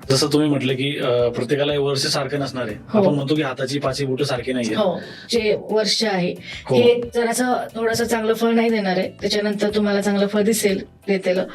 जसं तुम्ही म्हटलं की प्रत्येकाला हे वर्ष सारखं नसणार आहे. हो. आपण म्हणतो की हाताची पाची बोटं सारखी नाहीये. हो, जे वर्ष आहे हो. हे जरासं थोडंसं चांगलं फळ नाही देणार आहे. त्याच्यानंतर तुम्हाला चांगलं फळ दिसेल देतेलं.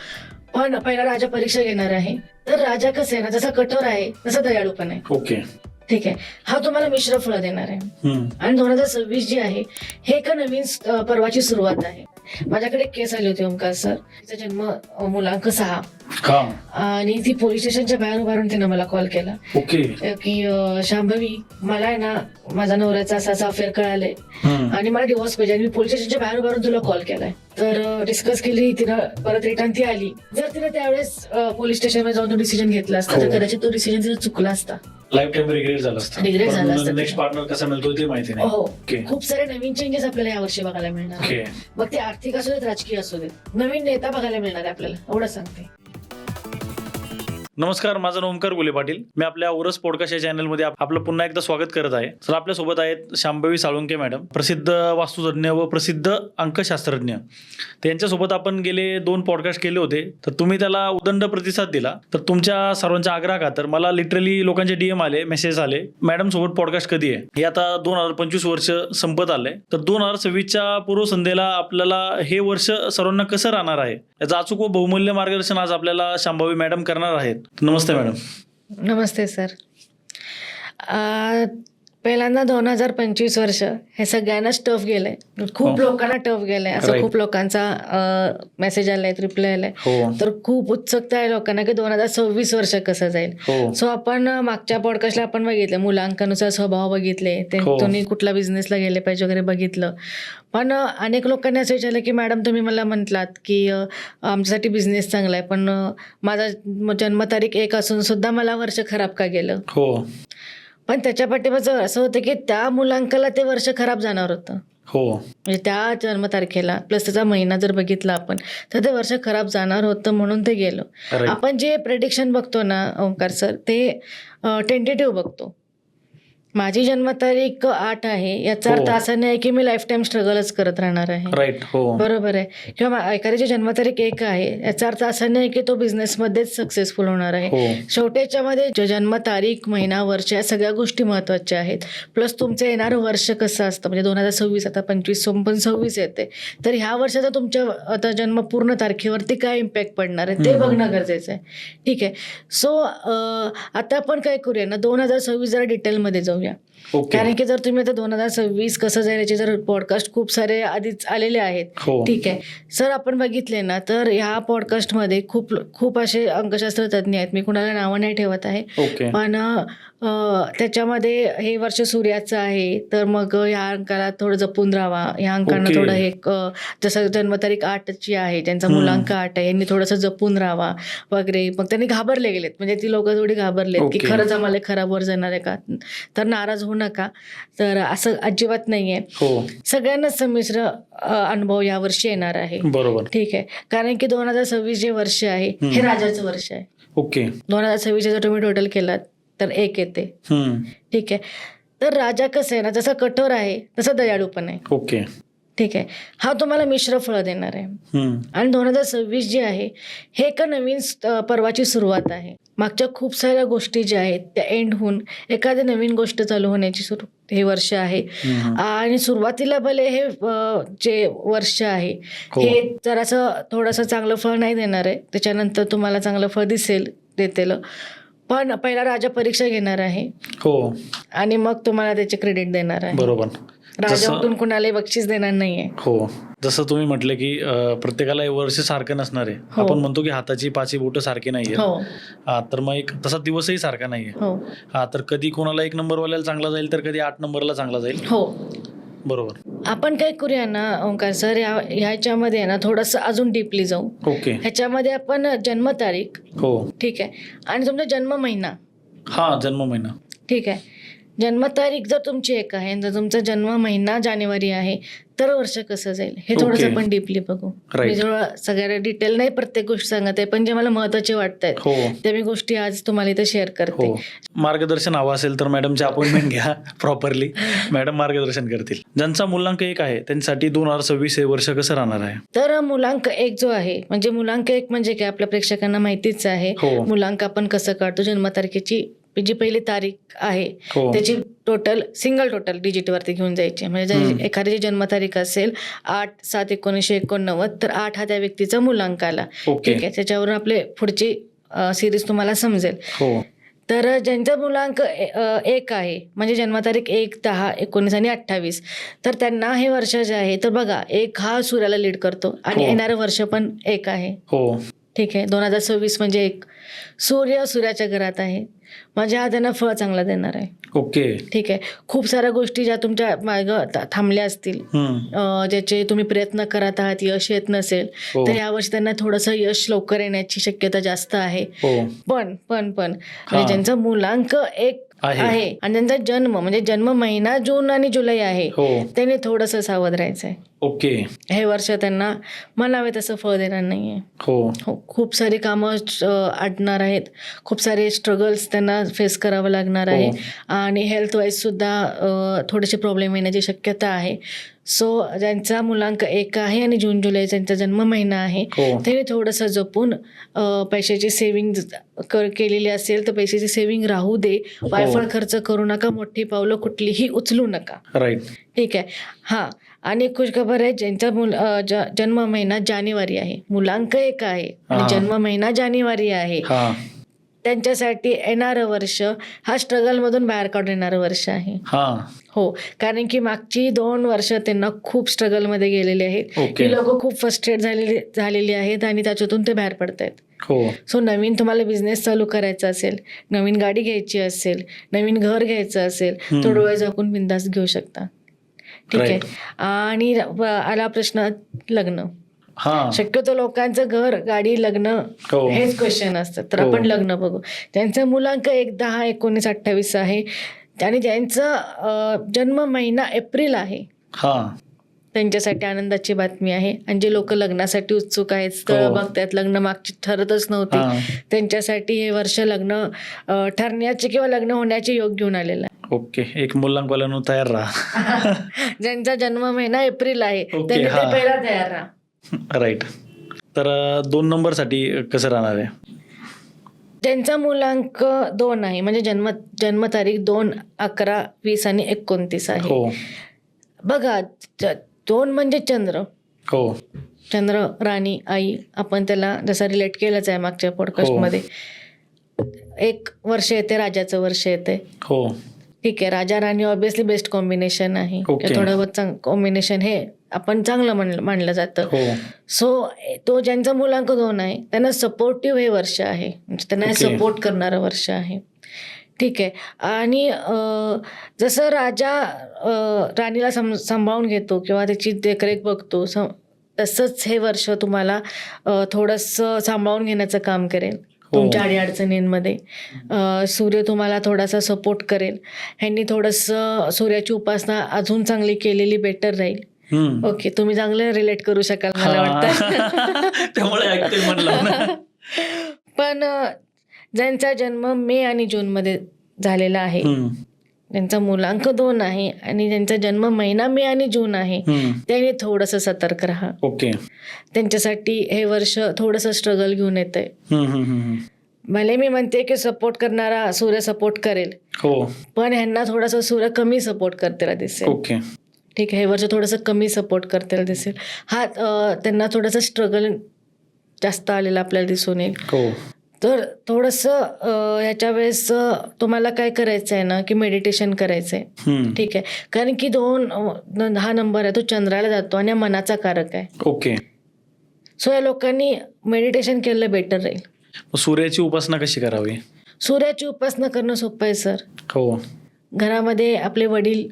पण पहिला राजा परीक्षा घेणार आहे. तर राजा कसं आहे ना, जसा कठोर आहे तसा दयाळू पण आहे. ओके. ठीक आहे, हा तुम्हाला मिश्र फळ देणार आहे. हम्म. आणि 2026 जे आहे हे एका नवीन पर्वाची सुरुवात आहे. माझ्याकडे एक केस आली होती ओंकार सर. तिचा जन्म मुलांक 6 का? आणि ती पोलीस स्टेशनच्या बाहेर उभारून तिनं मला कॉल केला ओके. की शांभवी, मला आहे ना माझा नवऱ्याचा असा अफेअर कळालंय हम्म. आणि मला डिवोर्स पाहिजे आणि मी पोलीस स्टेशनच्या बाहेर उभारून तुला कॉल केलाय. तर डिस्कस केली तिनं, परत रिटर्न ती आली. जर तिने त्यावेळेस पोलीस स्टेशनमध्ये जाऊन तो डिसिजन घेतला असता हो. तर कदाचित तो डिसिजन तिचा चुकला असता. लाईफ टाइम रिग्रेट झालं असतं. Regret झालं असतं. नेक्स्ट पार्टनर कसा मिळतो ते माहिती नाही. हो, ओके. खूप सारे नवीन चेंजेस आपल्याला यावर्षी बघायला मिळणार. ओके. मग ते आर्थिक असू देत, राजकीय असू देत, नवीन नेता बघायला मिळणार आहे आपल्याला, एवढं सांगते. नमस्कार, माझं नाव ओंकार गुले पाटील. मी आपल्या औरस पॉडकास्ट या चॅनलमध्ये आपलं पुन्हा एकदा स्वागत करत आहे. तर आपल्या सोबत आहेत शांभवी साळुंके मॅडम, प्रसिद्ध वास्तुतज्ञ व प्रसिद्ध अंकशास्त्रज्ञ. त्यांच्यासोबत आपण गेले 2 पॉडकास्ट केले होते. तर तुम्ही त्याला उदंड प्रतिसाद दिला. तर तुमच्या सर्वांच्या आग्रहाखातर मला लिटरली लोकांचे DM आले, मेसेज आले, मॅडम सोबत पॉडकास्ट कधी आहे. हे आता 2025 वर्ष संपत आलंय. तर 2026च्या पूर्वसंध्येला आपल्याला हे वर्ष सर्वांना कसं राहणार आहे याचं अचूक व बहुमूल्य मार्गदर्शन आज आपल्याला शांभवी मॅडम करणार आहेत. नमस्ते मॅडम. नमस्ते सर. पहिल्यांदा 2025 वर्ष हे सगळ्यांनाच टफ गेलंय. खूप लोकांना टफ गेलंय. असं Right. खूप लोकांचा मेसेज आलाय, रिप्लाय आलाय. हो. तर खूप उत्सुकता आहे लोकांना की 2026 वर्ष कसं जाईल. हो. सो आपण मागच्या पॉडकास्टला आपण बघितलं, मुलांकनुसार स्वभाव बघितले, हो. तुम्ही कुठल्या बिझनेसला गेले पाहिजे वगैरे बघितलं. पण अनेक लोकांनी असं विचारलं की मॅडम तुम्ही मला म्हटलात की आमच्यासाठी बिझनेस चांगला आहे, पण माझा जन्मतारीख 1 असून सुद्धा मला वर्ष खराब का गेलं. हो. पण त्याच्या पाठीमागचं असं होतं की त्या मुलांकाला ते वर्ष खराब जाणार होतं. हो. म्हणजे त्या जन्मतारखेला प्लस त्याचा महिना जर बघितला आपण तर ते वर्ष खराब जाणार होतं, म्हणून ते गेलं. Right. आपण जे प्रेडिक्शन बघतो ना ओंकार सर, ते टेंटेटिव्ह बघतो. माझी जन्मतारीख 8 आहे याचा अर्थ हो. असा नाही की मी लाईफ टाईम स्ट्रगलच करत राहणार आहे. राईट. हो. बरोबर आहे. किंवा एखाद्याची जन्मतारीख 1 आहे याचा अर्थ असा नाही की तो बिझनेसमध्येच सक्सेसफुल होणार आहे. हो. शेवटी याच्यामध्ये जन्मतारीख, महिना, वर्ष या सगळ्या गोष्टी महत्त्वाच्या आहेत. प्लस तुमचं येणारं वर्ष कसं असतं, म्हणजे 2026 आता 25 संपून 26 येते, तर ह्या वर्षाचा तुमच्या आता जन्म पूर्ण तारखेवरती काय इम्पॅक्ट पडणार आहे ते बघणं गरजेचं आहे. ठीक आहे. सो आता आपण काय करूया ना, 2026 जरा डिटेलमध्ये जाऊया. ओके. कारण की जर तुम्ही आता 2026 कसं जाईल याचे जर पॉडकास्ट खूप सारे आधीच आलेले आहेत. हो. ठीक आहे सर, आपण बघितले ना तर ह्या पॉडकास्टमध्ये खूप असे अंकशास्त्र तज्ज्ञ आहेत. मी कुणाला नावं नाही ठेवत आहे, ओके. पण त्याच्यामध्ये हे वर्ष सूर्याचं आहे, तर मग ह्या अंकाला थोडं जपून राहावा. ह्या अंकांना ओके. थोडं हे जसं जन्मतारीख 8ची आहे, त्यांचा मुलांक 8 आहे, यांनी थोडंसं जपून राहावा वगैरे. मग त्यांनी घाबरले गेलेत, म्हणजे ती लोक थोडी घाबरलेत की ओके. खरंच आम्हाला खराब वर जाणार आहे का. तर नाराज होऊ नका. तर असं अजिबात नाहीये. हो. सगळ्यांनाच संमिश्र अनुभव यावर्षी येणार आहे. बरोबर. ठीक आहे. कारण की 2026 जे वर्ष आहे हे राजाचं वर्ष आहे. ओके. 2026 जर तुम्ही टोटल केलात तर 1 येते. हम्म. ठीक आहे. तर राजा कसं आहे ना, जसा कठोर आहे तसा दयाळू पण आहे. ओके. ठीक आहे. हा तुम्हाला मिश्र फळ देणार आहे. हम्म. आणि 2026 जे आहे हे एका नवीन पर्वाची सुरुवात आहे. मागच्या खूप साऱ्या गोष्टी ज्या आहेत त्या एंड होऊन एखादी नवीन गोष्ट चालू होण्याची हे वर्ष आहे. आणि सुरुवातीला भले हे जे वर्ष आहे हो. हे जरासं थोडंसं चांगलं फळ नाही देणार आहे. त्याच्यानंतर तुम्हाला चांगलं फळ देतेलं. पण पहिला राजा परीक्षा घेणार आहे हो. आणि मग तुम्हाला त्याचे क्रेडिट देणार आहे. बरोबर. राजा उठून कुणालाही बक्षीस देणार नाहीये. हो. जसं तुम्ही म्हटलं की प्रत्येकाला हे वर्ष सारखं नसणार आहे. हो. आपण म्हणतो की हाताची पाची बोटं सारखी नाहीये. हो. तर मग एक तसा दिवसही सारखा नाहीये. हो. तर कधी कोणाला 1 नंबरवाल्याला चांगला जाईल, तर कधी 8 नंबरला चांगला जाईल. हो. बरोबर. आपण काय करूया ना ओंकार सर, ह्याच्यामध्ये ना थोडंसं अजून डीपली जाऊ. ओके. ह्याच्यामध्ये आपण जन्मतारीख, हो. ठीक आहे, आणि तुमचा जन्म महिना. हा, जन्म महिना. ठीक आहे. जन्मतारीख जर तुमची 1 आहे, जर तुमचा जन्म महिना जानेवारी आहे, तर वर्ष कसं जाईल हे Okay. थोडंसं आपण डीपली बघू. Right. मी जेव्हा सगळ्या डिटेल नाही प्रत्येक गोष्ट सांगत आहे, पण जे मला महत्वाचे वाटत आहेत हो त्या मी गोष्टी आज तुम्हाला इथे शेअर करते. हो. मार्गदर्शन हवं असेल तर मॅडमची अपॉइंटमेंट घ्या प्रॉपरली. मॅडम मार्गदर्शन करतील. ज्यांचा मूल्यांक 1 आहे त्यांच्यासाठी 2026 हे वर्ष कसं राहणार आहे? तर मुलांक 1 जो आहे म्हणजे मुलांक 1 म्हणजे काय आपल्या प्रेक्षकांना माहितीच आहे. हो. मुलांक आपण कसं काढतो, जन्मतारखेची जी पहिली तारीख आहे हो. त्याची सिंगल टोटल डिजिट वरती घेऊन जायची. म्हणजे एखाद्याची जन्मतारीख असेल 8/7/1989 तर 8 हा त्या व्यक्तीचा मुलांक आला. ओके. ठीक आहे, त्याच्यावरून आपले पुढची सिरीज तुम्हाला समजेल. हो तर ज्यांचा मुलांक 1 आहे म्हणजे जन्मतारीख 1/10/19 आणि 28 तर त्यांना हे वर्ष जे आहे तर बघा 1 हा सूर्याला लीड करतो आणि हो. येणारं वर्ष पण 1 आहे. हो ठीक आहे, 2026 म्हणजे 1 सूर्याच्या घरात आहे म्हणजे हा त्यांना फळ चांगला देणार आहे. ओके. ठीक आहे, खूप साऱ्या गोष्टी ज्या तुमच्या मागं थांबल्या असतील, ज्याचे तुम्ही प्रयत्न करत आहात, यश येत नसेल हो. तर यावर्षी त्यांना थोडंसं यश लवकर येण्याची शक्यता जास्त आहे. हो पण म्हणजे ज्यांचा मुलांक 1 आहे आणि त्यांचा जन्म म्हणजे जन्म महिना जून आणि जुलै आहे हो. त्यांनी थोडंसं सावध राहायचं आहे. ओके. हे वर्ष त्यांना म्हणावे तसं फळ देणार नाहीये. हो खूप सारी कामं अडणार आहेत, खूप सारे स्ट्रगल्स त्यांना फेस करावं लागणार आहे आणि हेल्थ वाईज सुद्धा थोडेसे प्रॉब्लेम येण्याची शक्यता आहे. सो ज्यांचा मुलांक 1 आहे आणि जून जुलै त्यांचा जन्म महिना आहे त्यांनी थोडंसं जपून पैशाची सेव्हिंग केलेली असेल तर पैशाची सेव्हिंग राहू दे. वायफळ खर्च करू नका, मोठी पावलं कुठलीही उचलू नका. राईट. ठीक आहे. हां, आणि एक खुशखबर आहे, ज्यांचा जन्म महिना जानेवारी आहे, मुलांक 1 आहे आणि जन्म महिना जानेवारी आहे त्यांच्यासाठी येणारं वर्ष हा स्ट्रगलमधून बाहेर काढून येणारं वर्ष आहे. हो, कारण की मागची 2 वर्ष त्यांना खूप स्ट्रगलमध्ये गेलेली आहेत. ती लोक खूप फ्रस्ट्रेट झालेली आहेत आणि त्याच्यातून ते बाहेर पडत आहेत. सो नवीन तुम्हाला बिझनेस चालू करायचा असेल, नवीन गाडी घ्यायची असेल, नवीन घर घ्यायचं असेल तर डोळे झाकून बिंदास घेऊ शकता. ठीक आहे. आणि आला प्रश्न लग्न. शक्यतो लोकांचं घर, गाडी, लग्न हेच क्वेश्चन असतात. तर आपण लग्न बघू. त्यांचा मुलांक 1/10/1928 आहे आणि ज्यांचं जन्म महिना एप्रिल आहे त्यांच्यासाठी आनंदाची बातमी आहे. आणि जे लोक लग्नासाठी उत्सुक आहेत, स्थळ बघतायत, लग्न मागची ठरतच नव्हती, त्यांच्यासाठी हे वर्ष लग्न ठरण्याचे किंवा लग्न होण्याचे योग घेऊन आलेलं आहे. ओके. एक मुलांकवाल्यानं तयार राहा. ज्यांचा जन्म महिना एप्रिल आहे त्यांनी ते पहिला तयार राहा. राईट. तर 2 नंबरसाठी कसं राहणार आहे? ज्यांचा मुलांक 2 आहे म्हणजे जन्मतारीख 2/11/20 आणि 29 आहे. बघा 2 म्हणजे चंद्र. चंद्र राणी, आई, आपण त्याला जसं रिलेट केलंच आहे मागच्या पॉडकास्टमध्ये. 1 वर्ष येते, राजाचं वर्ष येते. ठीक आहे, Raja Rani obviously best combination आहे. थोडं बहुत कॉम्बिनेशन हे आपण चांगलं मानलं जातं. सो तो ज्यांचा मुलांक 2 आहे त्यांना सपोर्टिव्ह हे वर्ष आहे, म्हणजे त्यांना सपोर्ट करणारं वर्ष आहे. ठीक आहे. आणि जसं राजा राणीला सांभाळून घेतो किंवा त्याची देखरेख बघतो तसंच हे वर्ष तुम्हाला थोडंसं सांभाळून घेण्याचं काम करेल तुमच्या अडीअडचणींमध्ये. सूर्य तुम्हाला थोडासा सपोर्ट करेल. ह्यांनी थोडंसं सूर्याची उपासना अजून चांगली केलेली बेटर राहील. ओके, तुम्ही चांगलं रिलेट करू शकाल मला वाटतं. त्यामुळे पण ज्यांचा जन्म मे आणि जूनमध्ये झालेला आहे, ज्यांचा मुलांक 2 आहे आणि ज्यांचा जन्म महिना मे आणि जून आहे त्यांनी थोडंसं सतर्क राहा. त्यांच्यासाठी हे वर्ष थोडंसं स्ट्रगल घेऊन येतंय. भले मी म्हणते की सपोर्ट करणारा सूर्य सपोर्ट करेल, पण ह्यांना थोडासा सूर्य कमी सपोर्ट करतेला दिसेल. ठीक आहे, हे वर्ष थोडंसं कमी सपोर्ट करतेला दिसेल. त्यांना थोडंसं स्ट्रगल जास्त आलेलं आपल्याला दिसून येईल. तर थोडंसं ह्याच्या वेळेस तुम्हाला काय करायचं आहे ना की मेडिटेशन करायचं आहे. ठीक आहे, कारण की 2 हा नंबर आहे तो चंद्राला जातो आणि मनाचा कारक आहे. सो या लोकांनी मेडिटेशन केलं बेटर राहील. सूर्याची उपासना कशी करावी? सूर्याची उपासना करणं सोपं आहे सर. घरामध्ये आपले वडील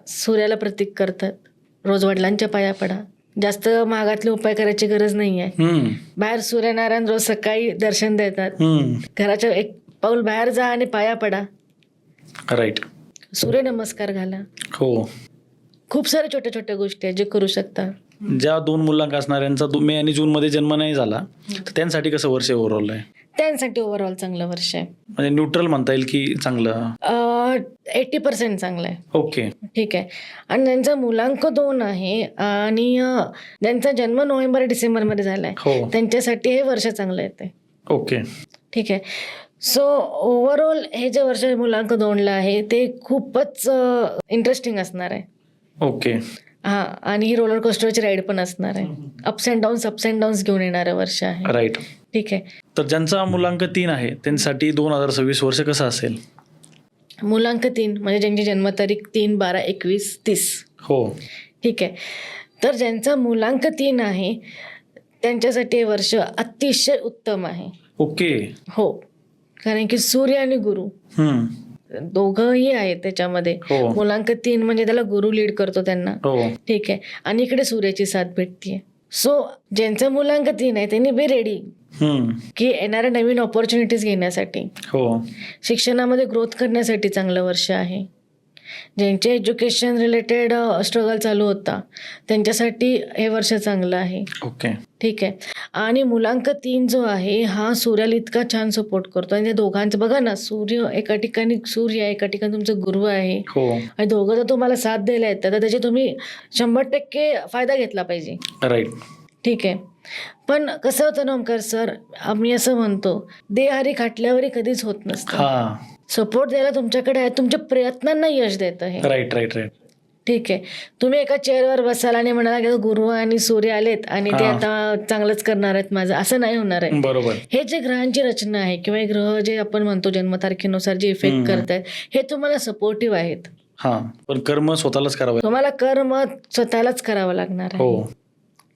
सूर्याला प्रतीक करतात. रोज वडिलांच्या पाया पडा. जास्त महागातले उपाय करायची गरज नाही आहे. बाहेर सूर्यनारायण रोज सकाळी दर्शन देतात. घराच्या 1 पाऊल बाहेर जा आणि पाया पडा. राईट. सूर्य नमस्कार घाला. खूप साऱ्या छोट्या छोट्या गोष्टी आहेत जे करू शकता. ज्या 2 मुलांक असणाऱ्यांचा मे आणि जून मध्ये जन्म नाही झाला तर त्यांसाठी कसं वर्ष ओव्हरऑल आहे? त्यांसाठी ओव्हरऑल चांगलं वर्ष आहे. म्हणजे न्यूट्रल म्हणता येईल की चांगलं? 80% चांगलं आहे. ओके. ठीक आहे. आणि त्यांचा मुलांक 2 आहे आणि ज्यांचा जन्म नोव्हेंबर डिसेंबरमध्ये झाला आहे हो. त्यांच्यासाठी हे वर्ष चांगलं येते. ओके. ठीक आहे. सो ओव्हरऑल हे जे वर्ष मुलांक 2ला आहे ते खूपच इंटरेस्टिंग असणार आहे. ओके. हां, आणि ही रोलर कोस्टरची राईड पण असणार आहे. अप्स अँड डाऊन्स घेऊन येणारं वर्ष आहे. राईट. ठीक आहे. तर ज्यांचा मुलांक 3 आहे त्यांच्यासाठी 2026 वर्ष कसं असेल? मुलांक 3 म्हणजे ज्यांची जन्मतारीख 3, 12, 21, 30. हो. ठीक आहे. तर ज्यांचा मुलांक 3 आहे त्यांच्यासाठी हे वर्ष अतिशय उत्तम आहे. ओके. हो, कारण की सूर्य आणि गुरु दोघंही आहेत त्याच्यामध्ये. हो. मुलांक 3 म्हणजे त्याला गुरु लीड करतो त्यांना. हो. ठीक आहे. आणि इकडे सूर्याची साथ भेटतीये. सो ज्यांचा मुलांक 3 आहे त्यांनी बी रेडी की येणाऱ्या नवीन ऑपॉर्च्युनिटीज घेण्यासाठी, हो. शिक्षणामध्ये ग्रोथ करण्यासाठी चांगलं वर्ष आहे. ज्यांचे एज्युकेशन रिलेटेड स्ट्रगल चालू होता त्यांच्यासाठी हे वर्ष चांगलं आहे. ओके. ठीक आहे. आणि मुलांक 3 जो आहे हा सूर्याला इतका छान सपोर्ट करतो आणि त्या दोघांचं बघा ना, सूर्य एका ठिकाणी सूर्य आहे, एका ठिकाणी तुमचं गुरु आहे हो. आणि दोघं जर तुम्हाला साथ द्यायला येतात तर त्याचे तुम्ही 100% फायदा घेतला पाहिजे. राईट. ठीक आहे. पण कसं होतं ना ओमकार सर, आम्ही असं म्हणतो देहारी खाटल्यावरही कधीच होत नसतं. हा. सपोर्ट द्यायला तुमच्याकडे आहे, तुमच्या प्रयत्नांना यश देतं हे. Right right right. ठीक आहे. तुम्ही एका चेअरवर बसाल आणि म्हणाला की गुरु आणि सूर्य आलेत आणि ते आता चांगलंच करणार आहेत माझं, असं नाही होणार आहे. बरोबर. हे जे ग्रहांची रचना आहे किंवा हे ग्रह जे आपण म्हणतो जन्मतारखेनुसार जे इफेक्ट करतायत हे तुम्हाला सपोर्टिव्ह आहेत. हा, पण कर्म स्वतःलाच करावं. तुम्हाला कर्म स्वतःलाच करावं लागणार आहे. हो.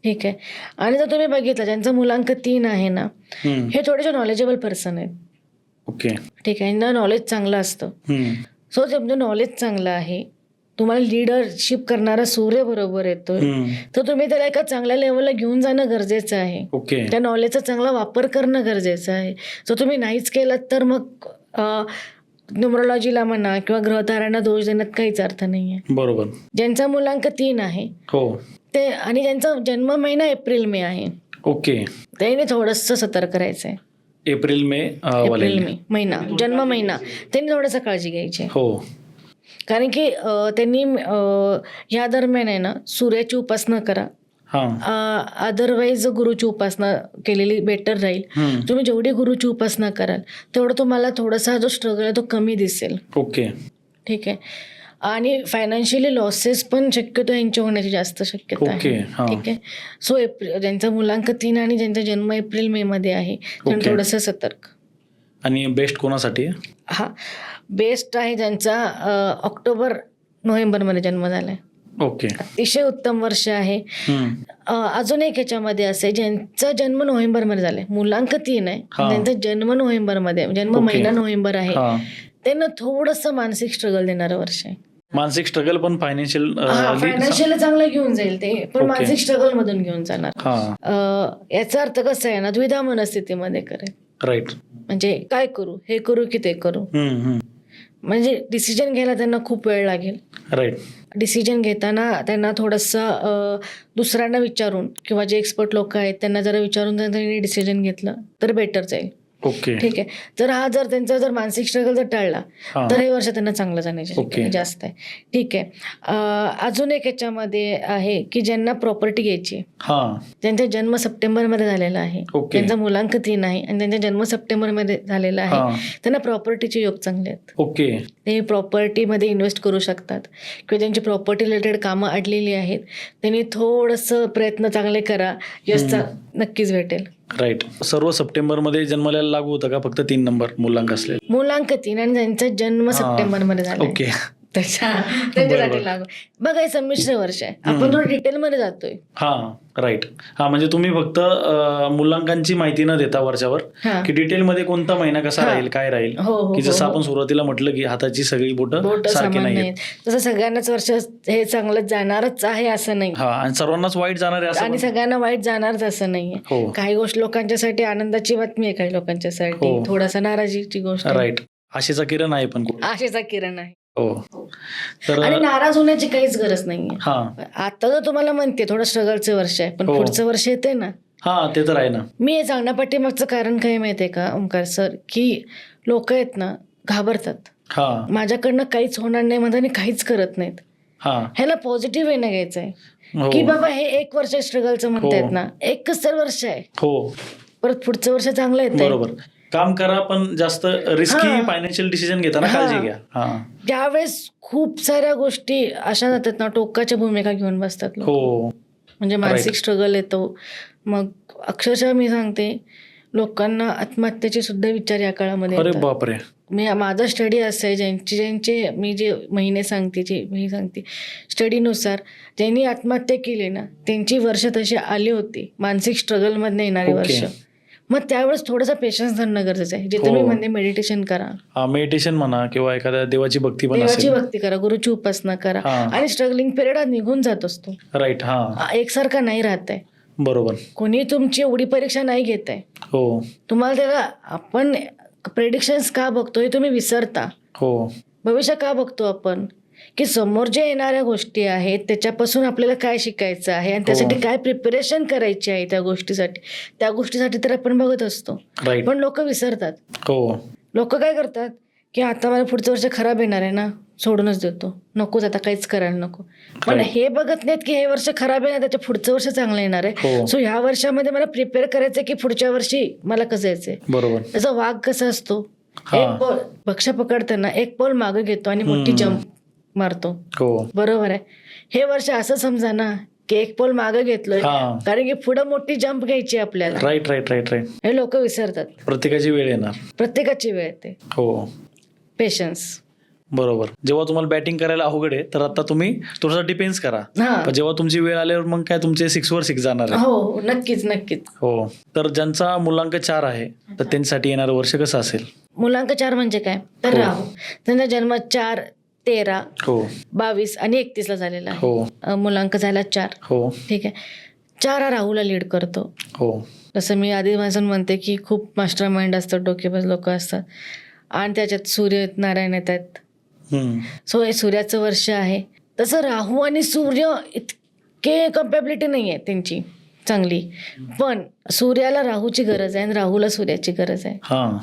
ठीक आहे. आणि जर तुम्ही बघितलं ज्यांचा मुलांक 3 आहे ना, हे थोडेसे नॉलेजेबल पर्सन आहेत. ओके. ठीक आहे. यांना नॉलेज चांगलं असतं. सो तुमचं नॉलेज चांगलं आहे, तुम्हाला लिडरशिप करणारा सूर्य बरोबर येतोय, तर तुम्ही त्याला एका चांगल्या लेवलला घेऊन जाणं गरजेचं आहे. ओके. त्या नॉलेजचा चांगला वापर करणं गरजेचं आहे. जर तुम्ही नाहीच केलं तर मग न्यूमरोलॉजीला म्हणा किंवा ग्रहताऱ्यांना दोष देण्यात काहीच अर्थ नाही आहे. बरोबर. ज्यांचा मुलांक 3 आहे हो ते आणि ज्यांचा जन्म महिना एप्रिल मे आहे ओके त्यांनी थोडंसं सतर्क करायचं आहे. एप्रिल मे महिना जन्म महिना त्यांनी थोडंसं काळजी घ्यायची. हो. कारण की त्यांनी ह्या दरम्यान आहे ना सूर्याची उपासना करा. अदरवाईज गुरुची उपासना केलेली बेटर राहील. तुम्ही जेवढी गुरुची उपासना कराल तेवढं तुम्हाला थोडासा जो स्ट्रगल आहे तो कमी दिसेल. ओके. ठीक आहे. आणि फायनान्शियली लॉसेस पण शक्यतो यांच्या होण्याची जास्त शक्यता आहे. ठीक आहे. सो ज्यांचा मुलांक 3 आणि ज्यांचा जन्म एप्रिल मे मध्ये आहे त्यांनी थोडंसं सतर्क. आणि बेस्ट कोणासाठी? हा बेस्ट आहे ज्यांचा ऑक्टोबर नोव्हेंबर मध्ये जन्म झालाय. ओके. अतिशय उत्तम वर्ष आहे. अजून एक ह्याच्यामध्ये असे ज्यांचा जन्म नोव्हेंबर मध्ये झालाय, मुलांक 3 आहे, ज्यांचा जन्म नोव्हेंबर मध्ये, जन्म महिना नोव्हेंबर आहे, त्यांना थोडंसं मानसिक स्ट्रगल देणारं वर्ष आहे. मानसिक स्ट्रगल पण फायनान्शियल चांगलं घेऊन जाईल ते, पण मानसिक स्ट्रगल मधून घेऊन जाणार. याचा अर्थ कसा आहे ना, द्विधा मनस्थितीमध्ये करेल. राईट. म्हणजे काय करू, हे करू की ते करू, म्हणजे डिसिजन घ्यायला त्यांना खूप वेळ लागेल. राईट. डिसिजन घेताना त्यांना थोडंसं दुसऱ्यांना विचारून किंवा जे एक्सपर्ट लोक आहेत त्यांना जरा विचारून त्यांनी डिसिजन घेतलं तर बेटर जाईल. ओके. ठीक आहे. जर त्यांचा मानसिक स्ट्रगल जर टाळला तर हे वर्ष त्यांना चांगलं जाण्याची शक्यता जास्त आहे. ठीक आहे. अजून एक याच्यामध्ये आहे की ज्यांना प्रॉपर्टी घ्यायची, ज्यांचा जन्म सप्टेंबर मध्ये झालेला आहे, त्यांचा मुलांक 3 आहे आणि त्यांचा जन्म सप्टेंबर मध्ये झालेला आहे, त्यांना प्रॉपर्टीचे योग चांगले आहेत. ओके. ते प्रॉपर्टीमध्ये इन्व्हेस्ट करू शकतात किंवा ज्यांची प्रॉपर्टी रिलेटेड कामं अडलेली आहेत त्यांनी थोडंसं प्रयत्न चांगले करा, यश नक्कीच भेटेल. राईट. सर्व सप्टेंबर मध्ये जन्माला लागू होतं का फक्त 3 नंबर मुलांक असले? मुलांक 3 आणि ज्यांचा जन्म सप्टेंबर मध्ये झाला. ओके. त्यांच्यासाठी लागू. बघा हे संमिश्र वर्ष आहे, आपण थोडं डिटेल मध्ये जातोय. राईट. म्हणजे तुम्ही फक्त मुलांकांची माहिती न देता वर्षावर की डिटेल मध्ये कोणता महिना कसा राहील, काय राहील, की जसं आपण सुरुवातीला म्हटलं की हाताची सगळी बोटं सारखी नाहीत, तसं सगळ्यांनाच वर्ष हे चांगलं जाणारच आहे असं नाही, आणि सर्वांनाच वाईट जाणार आहे आणि सगळ्यांना वाईट जाणारच असं नाहीये. काही गोष्ट लोकांच्यासाठी आनंदाची बातमी आहे, काही लोकांच्यासाठी थोडासा नाराजीची गोष्ट. राईट. आशेचा किरण आहे, पण आशेचा किरण आहे. हो. तर आणि नाराज होण्याची काहीच गरज नाहीये. हा आता तर तुम्हाला म्हणते थोडं स्ट्रगलचं वर्ष आहे, पण हो. पुढचं वर्ष येते ना. हा ते तर आहे ना. मी हे सांगण्या पाठीमागचं कारण काय माहितीये का ओंकार सर, की लोक आहेत ना घाबरतात. हा माझ्याकडनं काहीच होणार नाही म्हणतात आणि काहीच करत नाहीत. हा ह्याला पॉझिटिव्ह वे नाही घ्यायचं आहे, हो की बाबा हे एक वर्ष स्ट्रगलचं म्हणतायत हो. ना, एकच तर वर्ष आहे, हो परत पुढचं वर्ष चांगलं येतं. बरोबर. काम करा पण जास्त रिस्की हा. फायनान्शियल डिसिजन घेताना हा. काळजी घ्या. हा ज्यावेळेस खूप साऱ्या गोष्टी अशा जातात ना, टोकाच्या भूमिका घेऊन बसतात लोक. हो म्हणजे मानसिक Right. स्ट्रगल येतो. मग अक्षरशः मी सांगते लोकांना आत्महत्येचे सुद्धा विचार या काळामध्ये अरे येतात. बापरे. माझा स्टडी असं आहे, ज्यांचे मी जे महिने सांगते जे मी सांगते स्टडीनुसार ज्यांनी आत्महत्या केली ना त्यांची वर्ष तशी आली होती मानसिक स्ट्रगलमधनं येणारी Okay. वर्ष. मग त्यावेळेस थोडंसं पेशन्स धरणं गरजेचं आहे. जिथे हो. मी म्हणते मेडिटेशन करा, मेडिटेशन म्हणा किंवा एखाद्या देवाची भक्ती पण देवाची असेल. भक्ती करा, गुरुची उपासना करा. हा. आणि स्ट्रगलिंग पिरियड हा निघून जात असतो, राईट. हा एकसारखा नाही राहत आहे. बरोबर. कोणी तुमची एवढी परीक्षा नाही घेत आहे. हो तुम्हाला त्याला आपण प्रेडिक्शन्स का बघतो हे तुम्ही विसरता. हो भविष्य का बघतो आपण, की समोर जे येणाऱ्या गोष्टी आहेत त्याच्यापासून आपल्याला काय शिकायचं आहे आणि त्यासाठी काय प्रिपरेशन करायची आहे त्या गोष्टीसाठी तर आपण बघत असतो. राईट. पण लोक विसरतात. हो लोक काय करतात की आता मला पुढचं वर्ष खराब येणार आहे ना, सोडूनच देतो, नकोच आता काहीच करायला नको. पण Right. हे बघत नाहीत की हे वर्ष खराब आहे ना, त्याच्या पुढचं वर्ष चांगलं येणार आहे. हो. सो ह्या वर्षामध्ये मला प्रिपेअर करायचं की पुढच्या वर्षी मला कसं यायचंय. बरोबर. त्याचा वाघ कसा असतो, हा. एक पाऊल भक्ष्य पकडताना एक पाऊल मागे घेतो आणि मोठी जंप मारतो. हो बरोबर आहे. हे वर्ष असं समजा ना की एक पाऊल मागे घेतलोय, हा. कारण की पुढे मोठी जंप घ्यायची आपल्याला. Right right right right. हे लोक विसरतात. प्रत्येकाची वेळ येणार. प्रत्येकाची वेळ येते. हो पेशन्स. बरोबर. जेव्हा तुम्हाला बॅटिंग करायला अवघड आहे तर आता तुम्ही थोडासा डिफेन्स करा. हा. पण जेव्हा तुमची वेळ आल्यावर मग काय तुमचे 6 वर 6 जाणार आहे. हो नक्कीच नक्कीच. हो. तर ज्यांचा मुलांक 4 आहे तर त्यांच्यासाठी येणारं वर्ष कसं असेल? मुलांक 4 म्हणजे काय तर हो. राहू. त्यांचा जन्म 4, 13, हो 22 आणि 31 ला झालेला आहे. हो मुलांक झाला 4. हो ठीक आहे. 4 हा राहूला लीड करतो. हो जसं मी आधी माझं म्हणते की खूप मास्टर माइंड असतं, डोकेबाज लोक असतात आणि त्याच्यात सूर्य नारायण येतात. सो हे सूर्याचं वर्ष आहे. तसं राहू आणि सूर्य इतके कम्पॅबिलिटी नाही आहे त्यांची चांगली, पण सूर्याला राहूची गरज आहे आणि राहूला सूर्याची गरज आहे. हा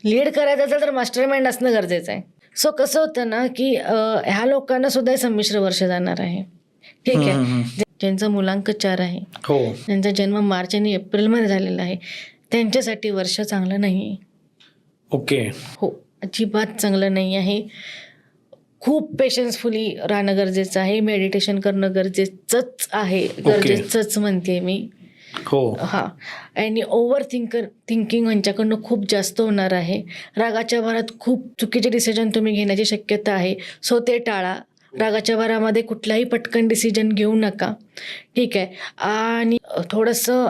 लीड करायचं असेल तर मास्टर माइंड असणं गरजेचं आहे. सो कसं होतं ना की ह्या लोकांना सुद्धा संमिश्र वर्ष जाणार आहे. ठीक आहे. ज्यांचा मुलांक 4 आहे, हो त्यांचा जन्म मार्च आणि एप्रिलमध्ये झालेला आहे, त्यांच्यासाठी वर्ष चांगलं नाही आहे. ओके. हो अजिबात चांगलं नाही आहे. खूप पेशन्सफुली राहणं गरजेचं आहे. मेडिटेशन करणं गरजेचंच आहे. गरजेचंच म्हणते मी. हो हां. आणि थिंकिंग यांच्याकडनं खूप जास्त होणार आहे. रागाच्या भरात खूप चुकीचे डिसिजन तुम्ही घेण्याची शक्यता आहे. सो ते टाळा. रागाच्या भरामध्ये कुठलाही पटकन डिसिजन घेऊ नका. ठीक आहे. आणि थोडंसं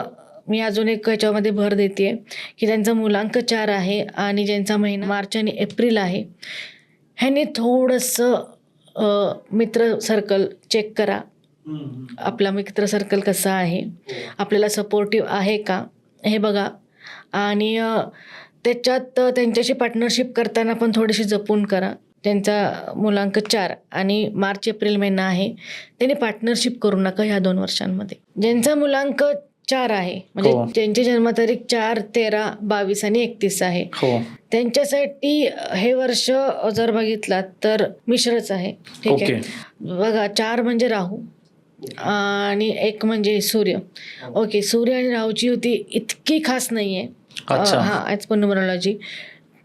मी अजून एक ह्याच्यामध्ये भर देते की त्यांचा मुलांक 4 आहे आणि ज्यांचा महिना मार्च आणि एप्रिल आहे, ह्याने थोडंसं मित्र सर्कल चेक करा. आपला मित्र सर्कल कसा आहे, आपल्याला सपोर्टिव्ह आहे का हे बघा. आणि त्याच्यात त्यांच्याशी पार्टनरशिप करताना पण थोडीशी जपून करा. त्यांचा मुलांक 4 आणि मार्च एप्रिल महिना आहे, त्यांनी पार्टनरशिप करू नका ह्या 2 वर्षांमध्ये. ज्यांचा मुलांक 4 आहे म्हणजे हो. ज्यांची जन्मतारीख 4, 13, 22 आणि 31 आहे, हो त्यांच्यासाठी हे वर्ष जर बघितलात तर मिश्रच आहे. ठीक आहे. ओके. बघा 4 म्हणजे राहू आणि 1 म्हणजे सूर्य. ओके. सूर्य आणि राहूची युती इतकी खास नाही आहे. अच्छा. हां ॲज पर न्यूमरोलॉजी.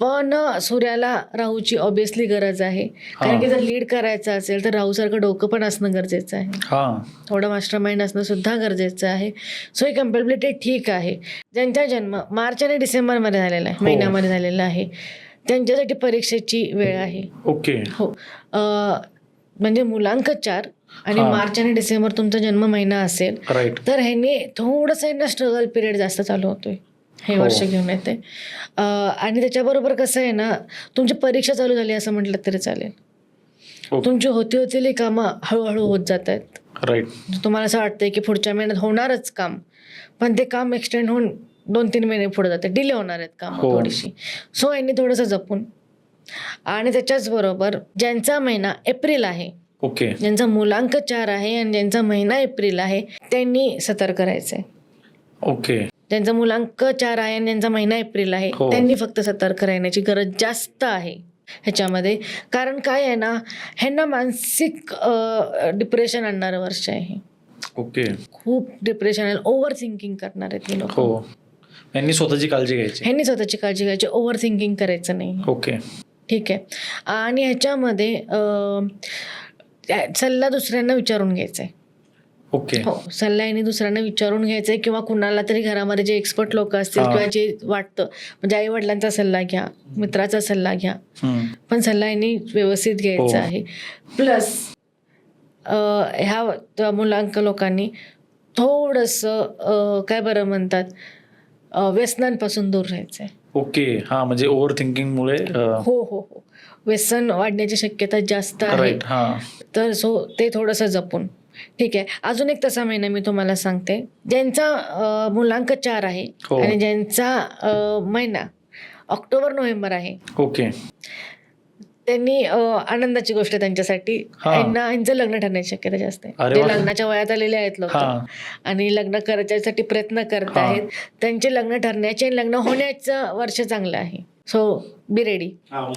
पण सूर्याला राहूची ऑब्विसली गरज आहे, कारण की जर लीड करायचं असेल तर राहूसारखं डोकं पण असणं गरजेचं आहे. हा थोडं मास्टर माइंड असणं सुद्धा गरजेचं आहे. सो ही कम्पॅबिलिटी ठीक आहे. ज्यांचा जन्म मार्च आणि डिसेंबरमध्ये झालेला आहे, महिन्यामध्ये झालेला आहे, त्यांच्यासाठी परीक्षेची वेळ आहे. ओके. हो. म्हणजे मुलांक 4 आणि मार्च आणि डिसेंबर तुमचा जन्म महिना असेल राईट. तर ह्याने थोडंसं यांना स्ट्रगल पिरियड जास्त चालू होतोय. हे वर्ष घेऊन येते. आणि त्याच्याबरोबर कसं आहे ना, तुमची परीक्षा चालू झाली असं म्हटलं तरी चालेल. तुमची होती कामं हळूहळू होत जात आहेत. राईट. तुम्हाला असं वाटतंय की पुढच्या महिन्यात होणारच काम, पण ते काम एक्सटेंड होऊन 2-3 महिने पुढे जाते, डिले होणार आहेत काम थोडीशी. सो यांनी थोडंसं जपून आणि त्याच्याचबरोबर ज्यांचा महिना एप्रिल आहे, ओके ज्यांचा मूलांक 4 आहे आणि ज्यांचा महिना एप्रिल आहे, त्यांनी सतर्क राहायचं आहे. ओके ज्यांचा मूलांक 4 आहे आणि ज्यांचा महिना एप्रिल आहे, हो. त्यांनी फक्त सतर्क राहण्याची गरज जास्त आहे ह्याच्यामध्ये. कारण काय आहे ना, ह्यांना मानसिक डिप्रेशन आणणारं वर्ष आहे. ओके खूप डिप्रेशन आहे, ओव्हर थिंकिंग करणार आहेत ही लोक. हो, यांनी स्वतःची काळजी घ्यायची. ह्यांनी स्वतःची काळजी घ्यायची, ओव्हर थिंकिंग करायचं नाही. ओके ठीक आहे. आणि ह्याच्यामध्ये सल्ला दुसऱ्यांना विचारून घ्यायचा आहे. ओके हो, सल्ला यांनी दुसऱ्यांना विचारून घ्यायचा आहे, किंवा कुणाला तरी घरामध्ये जे एक्सपर्ट लोक असतील हा. किंवा जे वाटतं, म्हणजे आई वडिलांचा सल्ला घ्या, मित्राचा सल्ला घ्या, पण सल्ला यांनी व्यवस्थित घ्यायचा हो. आहे. प्लस ह्या मूलांक लोकांनी थोडंसं काय बरं म्हणतात, व्यसनांपासून दूर राहायचं आहे. ओके हा, म्हणजे ओव्हर थिंकिंगमुळे हो हो हो, व्यसन वाढण्याची शक्यता जास्त आहे. राईट हा तर ते थोडंसं जपून. ठीक आहे. अजून एक तसा महिना मी तुम्हाला सांगते, ज्यांचा मूलांक 4 आहे हो. आणि ज्यांचा महिना ऑक्टोबर नोव्हेंबर आहे, ओके त्यांनी आनंदाची गोष्ट त्यांच्यासाठी, हा. यांचं लग्न ठरण्याची शक्यता जास्त आहे. अरे जे वा. लग्नाच्या वयात आलेले आहेत लोक हा. आणि लग्न करायच्यासाठी प्रयत्न करत हा. आहेत, त्यांचे लग्न ठरण्याचे आणि लग्न होण्याचं वर्ष चांगलं आहे. So be ready.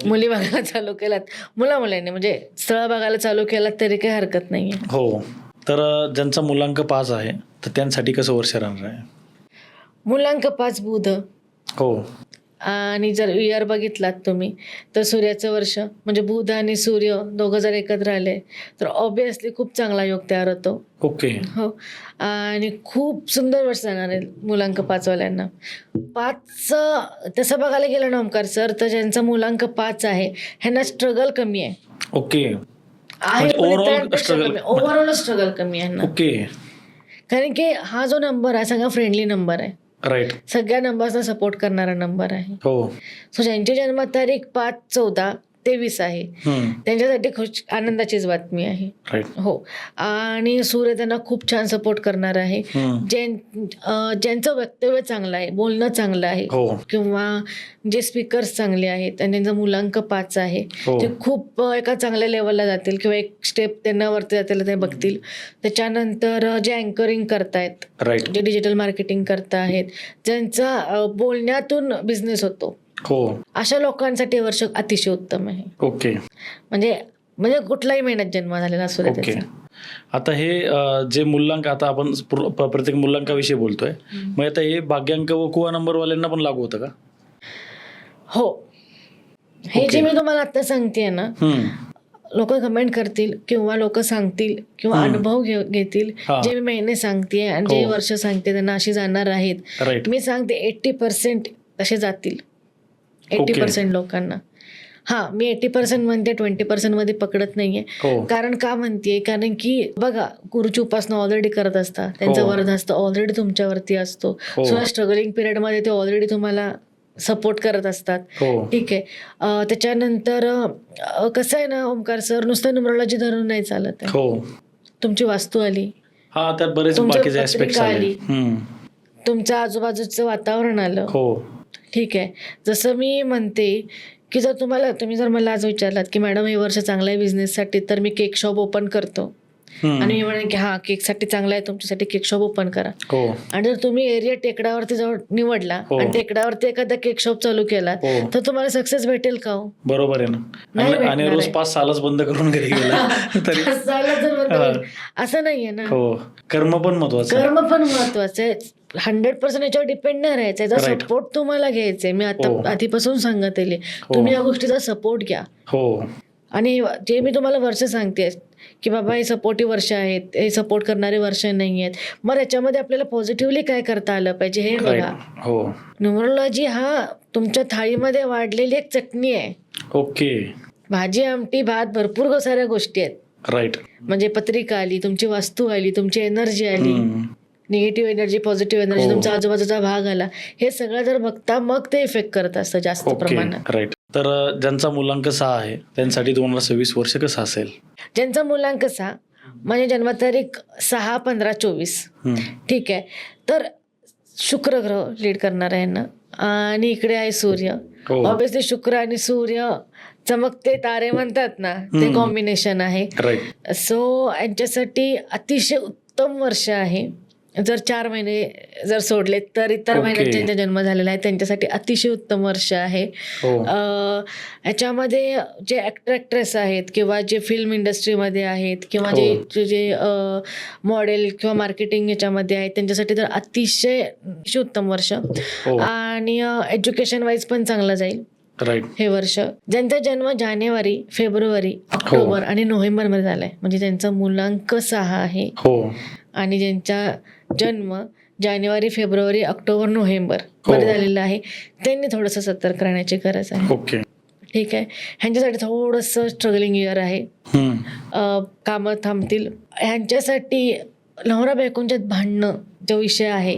मुली बघायला चालू केलात, मुलांनी म्हणजे स्थळ बघायला चालू केलात तरी काही हरकत नाही आहे. हो. तर ज्यांचा मूलांक 5 आहे तर त्यांसाठी कसं वर्ष राहणार आहे? मूलांक 5 बुध, हो आणि जर इयर बघितलात तुम्ही तर सूर्याचं वर्ष, म्हणजे बुध आणि सूर्य दोघं जर एकत्र आले तर ऑब्विसली खूप चांगला योग तयार होतो. ओके हो, आणि खूप सुंदर वर्ष जाणार आहे मूलांक 5 वाल्यांना. 5 तसं बघायला गेलं ना ओमकार सर, तर ज्यांचा मूलांक 5 आहे ह्यांना स्ट्रगल कमी आहे. ओके आहे पण overall त्यापेक्षा struggle- कमी, ओव्हरऑल स्ट्रगल कमी आहे ह्यांना. ओके कारण की हा जो नंबर आहे सगळा फ्रेंडली नंबर आहे, राईट सगळ्या नंबर्सना सपोर्ट करणारा नंबर आहे. हो सो ज्यांची जन्मतारीख 5/14/23 आहे त्यांच्यासाठी आनंदाचीच बातमी आहे. राईट हो, आणि सूर्य त्यांना खूप छान सपोर्ट करणार आहे. ज्यांचं वक्तव्य चांगलं आहे, बोलणं चांगलं आहे, हो किंवा जे स्पीकर्स चांगले आहेत आणि त्यांचा मूलांक 5 आहे, हो. ते खूप एका चांगल्या लेवलला जातील किंवा एक स्टेप त्यांना वरती जातील ते बघतील. त्याच्यानंतर जे अँकरिंग करतायत, राईट जे डिजिटल मार्केटिंग करतायत, ज्यांचा बोलण्यातून बिझनेस होतो, हो अशा लोकांसाठी हे वर्ष अतिशय उत्तम आहे. ओके म्हणजे कुठलाही महिन्यात जन्म झालेला असू दे ओके. त्याचा. आता हे जे मूल्यांक, आता आपण प्रत्येक मूल्यांकाविषयी बोलतोय, मग आता हे भाग्यांक व कुवा नंबरवाल्यांना पण लागू होतं का? हो, हे ओके. जे मी तुम्हाला आता सांगते ना, लोक कमेंट करतील किंवा लोक सांगतील किंवा अनुभव घेतील. हा. जे मी महिने सांगते आणि जे हो. वर्ष सांगते त्यांना अशी जाणार आहेत. राईट मी सांगते 80% तसे जातील, 80% लोकांना. हा, मी 80% म्हणते, 20% मध्ये पकडत नाहीये. हो कारण का म्हणतेय, कारण की बघा, गुरुची उपासना ऑलरेडी करत असता, त्यांचा हो. वरद असतं ऑलरेडी तुमच्यावरती असतो. हो. सो या स्ट्रगलिंग पिरियड मध्ये ते ऑलरेडी तुम्हाला सपोर्ट करत असतात. हो ठीक आहे. त्याच्यानंतर कसं आहे ना ओमकार सर, नुसतं न्यूमरोलॉजी धरून नाही चालत आहे. हो तुमची वास्तू आली, हा, त्यात बरेच तुमचं बाकीचे ऍस्पेक्ट्स पत्रिका आले. आली. तुमचं आजूबाजूचं वातावरण आलं. हो ठीक आहे. जसं मी म्हणते की तुम्ही जर मला आज विचारलात की मॅडम हे वर्ष चांगलं आहे बिझनेससाठी, तर मी केक शॉप ओपन करतो, आणि मी म्हणेन की हा, केकसाठी चांगला आहे, तुमच्यासाठी केक शॉप ओपन करा. हो आणि जर तुम्ही एरिया टेकडावरती जवळ निवडला हो. आणि टेकडावरती एखादा केक शॉप चालू केला, हो. तर तुम्हाला सक्सेस भेटेल का हो? बरोबर आहे ना. नाही आणि भेटणार रोज आहे. 5-6 बंद करून घरी गेला तरी झालं तर बंद होईल. असं नाहीये ना. हो, कर्म पण महत्वाचं आहे. कर्म पण महत्वाचं आहे. 100% याच्यावर डिपेंड नाही राहायचं. याचा Right. सपोर्ट तुम्हाला घ्यायचा आहे. मी आता हो. आधीपासून सांगत आले, हो. तुम्ही या गोष्टीचा सपोर्ट घ्या. हो आणि जे मी तुम्हाला वर्ष सांगते की बाबा हे सपोर्टिव्ह वर्ष आहेत, हे सपोर्ट करणारे वर्ष नाही आहेत, मग याच्यामध्ये आपल्याला पॉझिटिव्हली काय करता आलं पाहिजे हे बघा. राईट हो न्यूमरोलॉजी हा तुमच्या थाळीमध्ये वाढलेली एक चटणी आहे. ओके भाजी, आमटी, भात, भरपूर साऱ्या गोष्टी आहेत. राईट म्हणजे पत्रिका आली, तुमची वास्तू आली, तुमची एनर्जी आली, निगेटिव्ह एनर्जी, पॉझिटिव्ह एनर्जी, हो. तुमचा आजूबाजूचा भाग आला, हे सगळं जर बघता मग ते इफेक्ट करत असतं जास्त ओके प्रमाणात. राईट. तर ज्यांचा मूलांक 6 आहे त्यांसाठी 2026 वर्ष कसं असेल? ज्यांचा मूलांक 6 म्हणजे जन्मतारीख 6/15/24, ठीक आहे, तर शुक्र ग्रह लीड करणार आहे यांना. आणि इकडे आहे सूर्य. हो. ऑब्विसली शुक्र आणि सूर्य चमकते तारे म्हणतात ना, ते कॉम्बिनेशन आहे. राईट. सो यांच्यासाठी अतिशय उत्तम वर्ष आहे. जर 4 महिने जर सोडले तर इतर Okay. महिन्यात ज्यांचा जन्म झालेला आहे त्यांच्यासाठी अतिशय उत्तम वर्ष आहे. हो. याच्यामध्ये जे ॲक्टर ॲक्ट्रेस आहेत किंवा जे फिल्म इंडस्ट्रीमध्ये आहेत किंवा हो. जे जे मॉडेल किंवा मार्केटिंग याच्यामध्ये आहेत त्यांच्यासाठी तर अतिशय उत्तम वर्ष. हो. आणि एज्युकेशन वाईज पण चांगलं जाईल राईट. हे वर्ष. ज्यांचा जन्म जानेवारी, फेब्रुवारी, ऑक्टोबर आणि नोव्हेंबरमध्ये झालाय म्हणजे त्यांचा मुलांक 6 आहे. हो. आणि ज्यांचा जन्म जानेवारी, फेब्रुवारी, ऑक्टोबर, नोव्हेंबर मध्ये झालेला आहे त्यांनी थोडंसं सतर्क राहण्याची गरज आहे. ओके. ठीक आहे. ह्यांच्यासाठी थोडंसं स्ट्रगलिंग इयर आहे. कामं थांबतील. ह्यांच्यासाठी नवरा बायकोंच्यात भांडणं जो विषय आहे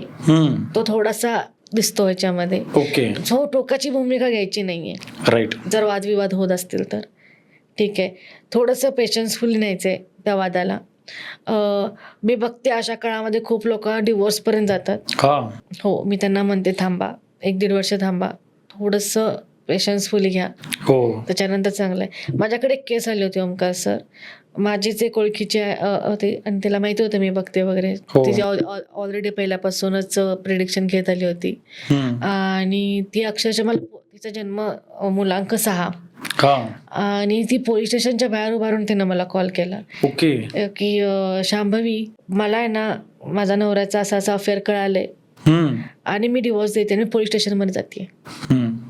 तो थोडासा दिसतो ह्याच्यामध्ये. ओके. सो टोकाची भूमिका घ्यायची नाहीये राईट. जर वादविवाद होत असतील तर. ठीक आहे. थोडंसं पेशन्सफुली न्यायचंय त्या वादाला. मी बघते अशा काळामध्ये खूप लोक डिवोर्सपर्यंत जातात. हा. हो, मी त्यांना म्हणते थांबा, 1-1.5 वर्ष थांबा, थोडंसं पेशन्सफुली घ्या, हो. त्याच्यानंतर चांगलं आहे. माझ्याकडे एक केस आली होती ओमकार सर. माझीच एक ओळखीची होती आणि तिला माहिती होतं मी बघते वगैरे. हो. तिची ऑलरेडी पहिल्यापासूनच प्रिडिक्शन घेत आली होती आणि ती अक्षरशः मला तिचा जन्म मुलांक 6 आणि ती पोलीस स्टेशनच्या बाहेर उभारून तिनं मला कॉल केला. ओके. की शांभवी, मला आहे ना माझा नवऱ्याचा असा अफेअर कळालंय आणि मी डिवोर्स देते आणि मी पोलीस स्टेशनमध्ये जाते.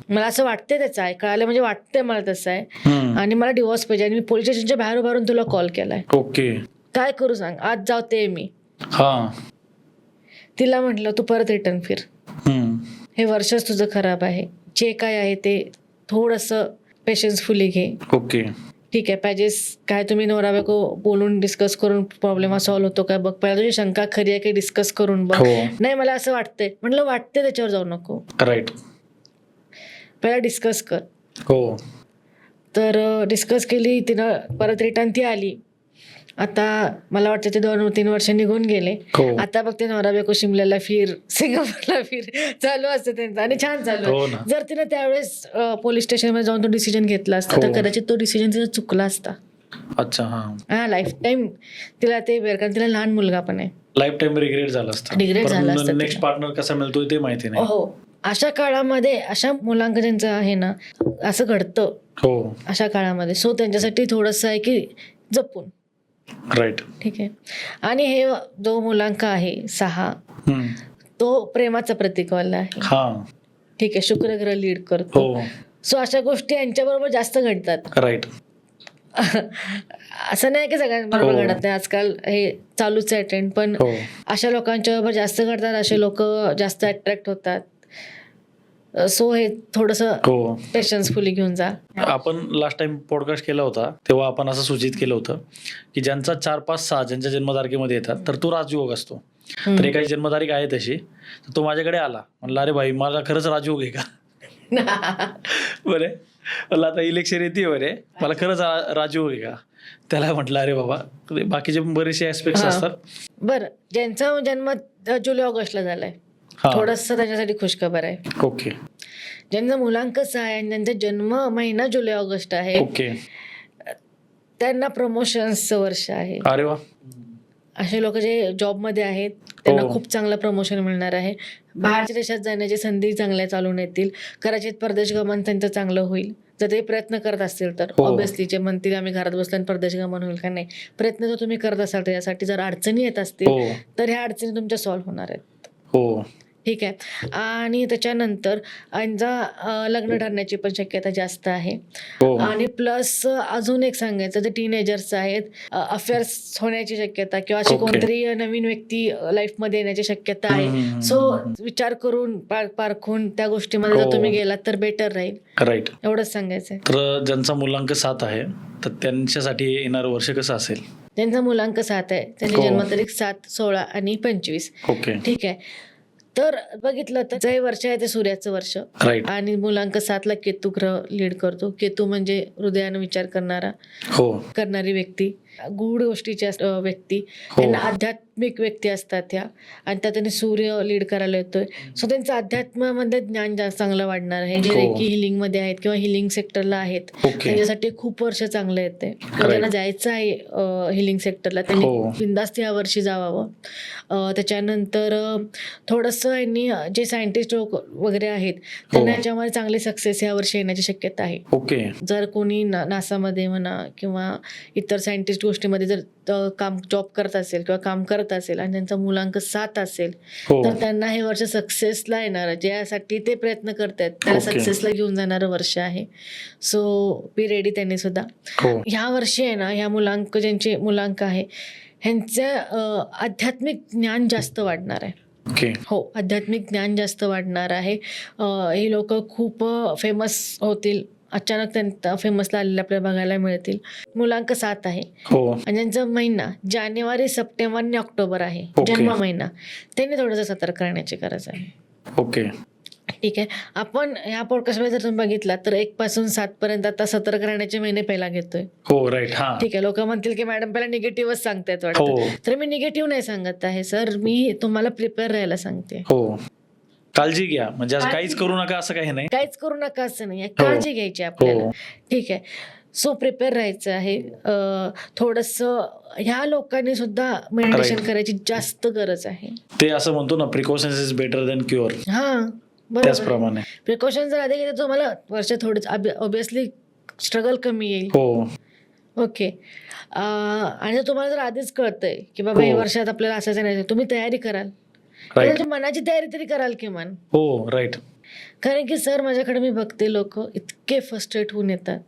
मला असं वाटतंय त्याचं आहे कळालं म्हणजे वाटतंय मला तसं आहे आणि मला डिवोर्स पाहिजे आणि मी पोलीस स्टेशनच्या बाहेर उभारून तुला कॉल केलाय. ओके. काय करू सांग, आज जाते मी. हा. तिला म्हटलं तू परत रिटर्न फिर, हे वर्षच तुझं खराब आहे. जे काय आहे ते थोडंसं पेशन्सफुली घे. ओके. ठीक आहे. पाहिजे काय तुम्ही नवरा बायको बोलून डिस्कस करून प्रॉब्लेम हा सॉल्व्ह होतो काय बघ. पहिला तुझी शंका खरी आहे की डिस्कस करून बघ. नाही मला असं वाटतंय. म्हटलं वाटतंय त्याच्यावर जाऊ नको. राईट. पहिला डिस्कस कर. हो. तर डिस्कस केली तिनं. परत रिटर्न ती आली. आता मला वाटतं ते 2-3 वर्ष निघून गेले. आता बघ ते नवरा बायको शिमल्याला फिर, सिंगापूरला फिर चालू असतं त्यांचं आणि छान चालू आहे. जर तिनं त्यावेळेस पोलीस स्टेशनमध्ये जाऊन तो डिसिजन घेतला असता तर कदाचित तो डिसिजन तिचा चुकला असता. अच्छा. हा. लाईफ टाईम तिला ते वेळ, कारण तिला लहान मुलगा पण आहे. लाईफ टाईम रिग्रेट झाला असता. रिग्रेट झाला असता. नेक्स्ट पार्टनर कसा मिळतोय ते माहिती नाही. हो. अशा काळामध्ये अशा मुलांक ज्यांचं आहे ना असं घडतं. हो. अशा काळामध्ये. सो त्यांच्यासाठी थोडंसं आहे की जपून. राईट. ठीक आहे. आणि हे जो मुलांक आहे 6 तो प्रेमाचा प्रतीकवाला आहे. हा. ठीक आहे. शुक्र ग्रह लीड करतो. सो अशा गोष्टी यांच्याबरोबर जास्त घडतात. राईट. असं नाही की सगळ्यांबरोबर घडत नाही. आजकाल हे चालूच आहे ट्रेंड. पण अशा लोकांच्या बरोबर जास्त घडतात. असे लोक जास्त अट्रॅक्ट होतात. सो हे थोडंसं पेशन्सफुली घेऊन जा. आपण लास्ट टाइम पॉडकास्ट केला होता तेव्हा आपण असं सूचित केलं होतं की ज्यांचा 4, 5, 6 ज्यांच्या जन्मतारखेमध्ये येतात तर तो राजयोग असतो. तर एकाची जन्मतारीख आहे तशी. तर तो माझ्याकडे आला. म्हणला अरे भाई मला खरंच राजयोग आहे का? बरे मला आता इलेक्शन येते बरे मला खरंच राजयोग आहे का? त्याला म्हटलं अरे बाबा बाकीचे बरेचसे ऍस्पेक्ट्स असतात. बरं. ज्यांचा जन्म जुलै ऑगस्टला झालाय थोडस त्याच्यासाठी खुशखबर आहे. ओके. ज्यांचा मुलांक 6 आहे आणि ज्यांचा जन्म महिना जुलै ऑगस्ट आहे ओके त्यांना प्रमोशन्सचं वर्ष आहे. अरे वा. असे लोक जे जॉबमध्ये आहेत त्यांना खूप चांगलं प्रमोशन मिळणार आहे. बाहेरच्या देशात जाण्याची संधी चांगल्या चालून येतील. कदाचित परदेश गमन त्यांचं चांगलं होईल जर ते प्रयत्न करत असतील तर. ऑब्व्हियसली जे म्हणतील आम्ही घरात बसल्याने परदेश गमन होईल का, नाही. प्रयत्न जर तुम्ही करत असाल त्यासाठी जर अडचणी येत असतील तर ह्या अडचणी तुमच्या सॉल्व्ह होणार आहेत. हो. ठीक आहे. आणि त्याच्यानंतर यांचा लग्न ठरण्याची पण शक्यता जास्त आहे. आणि प्लस अजून एक सांगायचं जे टीनेजर्स आहेत अफेअर्स होण्याची शक्यता किंवा अशी कोणतरी नवीन व्यक्ती लाईफमध्ये येण्याची शक्यता आहे. सो विचार करून पारखून त्या गोष्टीमध्ये जर तुम्ही गेलात तर बेटर राहील. राईट. एवढंच सांगायचंय. तर ज्यांचा मुलांक 7 आहे तर त्यांच्यासाठी येणारं वर्ष कसं असेल? ज्यांचा मुलांक 7 आहे त्यांची जन्मतारीख 7, 16 आणि 25. ओके. ठीक आहे. तर बघितलं तर जे वर्ष आहे ते सूर्याचं वर्ष आणि मुलांक 7 ला केतू ग्रह लीड करतो. केतू म्हणजे हृदयानं विचार करणारी व्यक्ती. गूढ गोष्टीच्या व्यक्ती, हो. त्यांना आध्यात्मिक व्यक्ती असतात त्या, आणि त्या त्यांनी सूर्य लीड करायला येतोय. सो त्यांचं अध्यात्मामध्ये ज्ञान जास्त चांगलं वाढणार आहे. जे हो. रेकी हिलिंगमध्ये आहेत किंवा हिलिंग सेक्टरला आहेत, ओके. त्यांच्यासाठी खूप वर्ष चांगलं येते. Right. ज्यांना जायचं आहे हिलिंग सेक्टरला त्यांनी हो. बिंदास्त या वर्षी जावावं. त्याच्यानंतर थोडंसं यांनी जे सायंटिस्ट वगैरे आहेत त्यांना हो. याच्यामध्ये चांगली सक्सेस या वर्षी येण्याची शक्यता आहे. ओके. जर कोणी नासामध्ये म्हणा किंवा इतर सायंटिस्ट गोष्टीमध्ये जर जॉब करत असेल किंवा काम करत असेल आणि त्यांचा मुलांक 7 असेल हो. तर त्यांना हे वर्ष सक्सेसला येणार, ज्यासाठी ते प्रयत्न करतात त्याला ओके. सक्सेसला घेऊन जाणारं वर्ष आहे. सो बी रेडी त्यांनी सुद्धा. हो. ह्या वर्षी आहे ना, ह्या मुलांक ज्यांचे मुलांक आहे ह्यांचं आध्यात्मिक ज्ञान जास्त वाढणार आहे. ओके. हो, आध्यात्मिक ज्ञान जास्त वाढणार आहे. ही लोक खूप फेमस होतील, अचानक त्यांना फेमसला आलेले आपल्याला बघायला मिळतील. मुलांक 7 आहे हो. आणि ज्यांचा महिना जानेवारी, सप्टेंबर आणि ऑक्टोबर आहे, ओके. जन्म महिना, त्यांनी थोडंसं सतर्क करण्याची गरज आहे. ओके. ठीक आहे. आपण ह्या पॉडकास्टमध्ये जर तुम्ही बघितला तर 1 पासून 7 पर्यंत आता सतर्क राहण्याचे महिने पहिला घेतोय. हो. राईट. हा. ठीक आहे. लोक म्हणतील की मॅडम पहिला निगेटिव्हच सांगतायत वाटतं. हो. तर मी निगेटिव्ह नाही सांगत आहे सर, मी तुम्हाला प्रिपेअर राहायला सांगते. हो. काळजी घ्या, म्हणजे असं काहीच करू नका असं काही नाही. काहीच करू नका असं नाही, काळजी घ्यायची आपल्याला. हो. ठीक आहे. सो प्रिपेअर राहायचं आहे. थोडंसं ह्या लोकांनी सुद्धा मेडिटेशन Right. करायची जास्त गरज आहे. ते असं म्हणतो ना, precautions is better than cure. हां, बरोबर. त्याचप्रमाणे. प्रिकॉशन जर आधी घेतलं तुम्हाला वर्ष थोडं ऑब्विसली स्ट्रगल कमी येईल. हो. ओके. आणि जर तुम्हाला जर आधीच कळतंय की बाबा हो. या वर्षात आपल्याला असायचं नाही, तुम्ही तयारी कराल. राईट. त्याची मनाची तयारी तरी कराल किमान. हो. राईट. कारण की सर माझ्याकडे मी बघते लोक इतके फ्रस्ट्रेट होऊन येतात,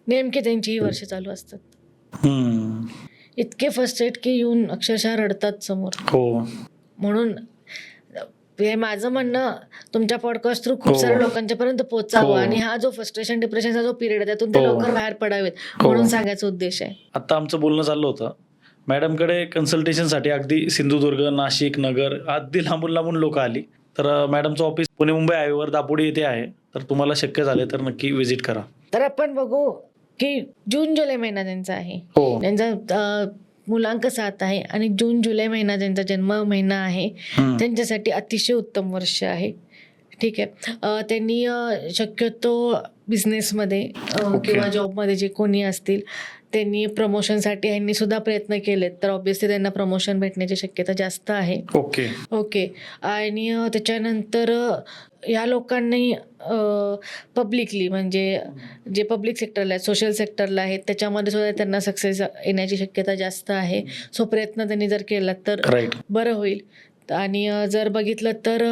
नेमके त्यांची ही वर्ष चालू असतात. हम्म. इतके फ्रस्ट्रेट की येऊन अक्षरशः रडतात समोर. हो. म्हणून हे माझं म्हणणं तुमच्या पॉडकास्ट थ्रू खूप हो. साऱ्या लोकांच्या पर्यंत पोहोचावं हो. आणि हा जो फ्रस्ट्रेशन डिप्रेशनचा जो पिरियड आहे त्यातून ते हो. लवकर बाहेर पडावेत हो. म्हणून सांगायचा उद्देश आहे. आता आमचं बोलणं चाललं होतं, मॅडमकडे कन्सल्टेशनसाठी अगदी सिंधुदुर्ग, नाशिक, नगर अगदी लांबून लांबून लोक आली. तर मॅडमचं ऑफिस पुणे मुंबई हायवेवर दापोडी येथे आहे. तर तुम्हाला शक्य झाले तर नक्की व्हिजिट करा. तर आपण बघू की जून जुलै महिना त्यांचा आहे. हो. त्यांचा मुलांक 7 आहे आणि जून जुलै महिना ज्यांचा जन्म महिना आहे हम्म. त्यांच्यासाठी अतिशय उत्तम वर्ष आहे. ठीक आहे. त्यांनी शक्यतो बिझनेसमध्ये ओके. किंवा जॉबमध्ये जे कोणी असतील त्यांनी प्रमोशनसाठी यांनी सुद्धा प्रयत्न केलेत तर ऑब्व्हियसली त्यांना प्रमोशन भेटण्याची शक्यता जास्त आहे. ओके. ओके. आणि त्याच्यानंतर या लोकांनी पब्लिकली म्हणजे जे पब्लिक सेक्टरला आहेत, सोशल सेक्टरला आहेत त्याच्यामध्ये सुद्धा त्यांना सक्सेस येण्याची शक्यता जास्त आहे. सो प्रयत्न त्यांनी जर केला तर राईट. बरं होईल. आणि जर बघितलं तर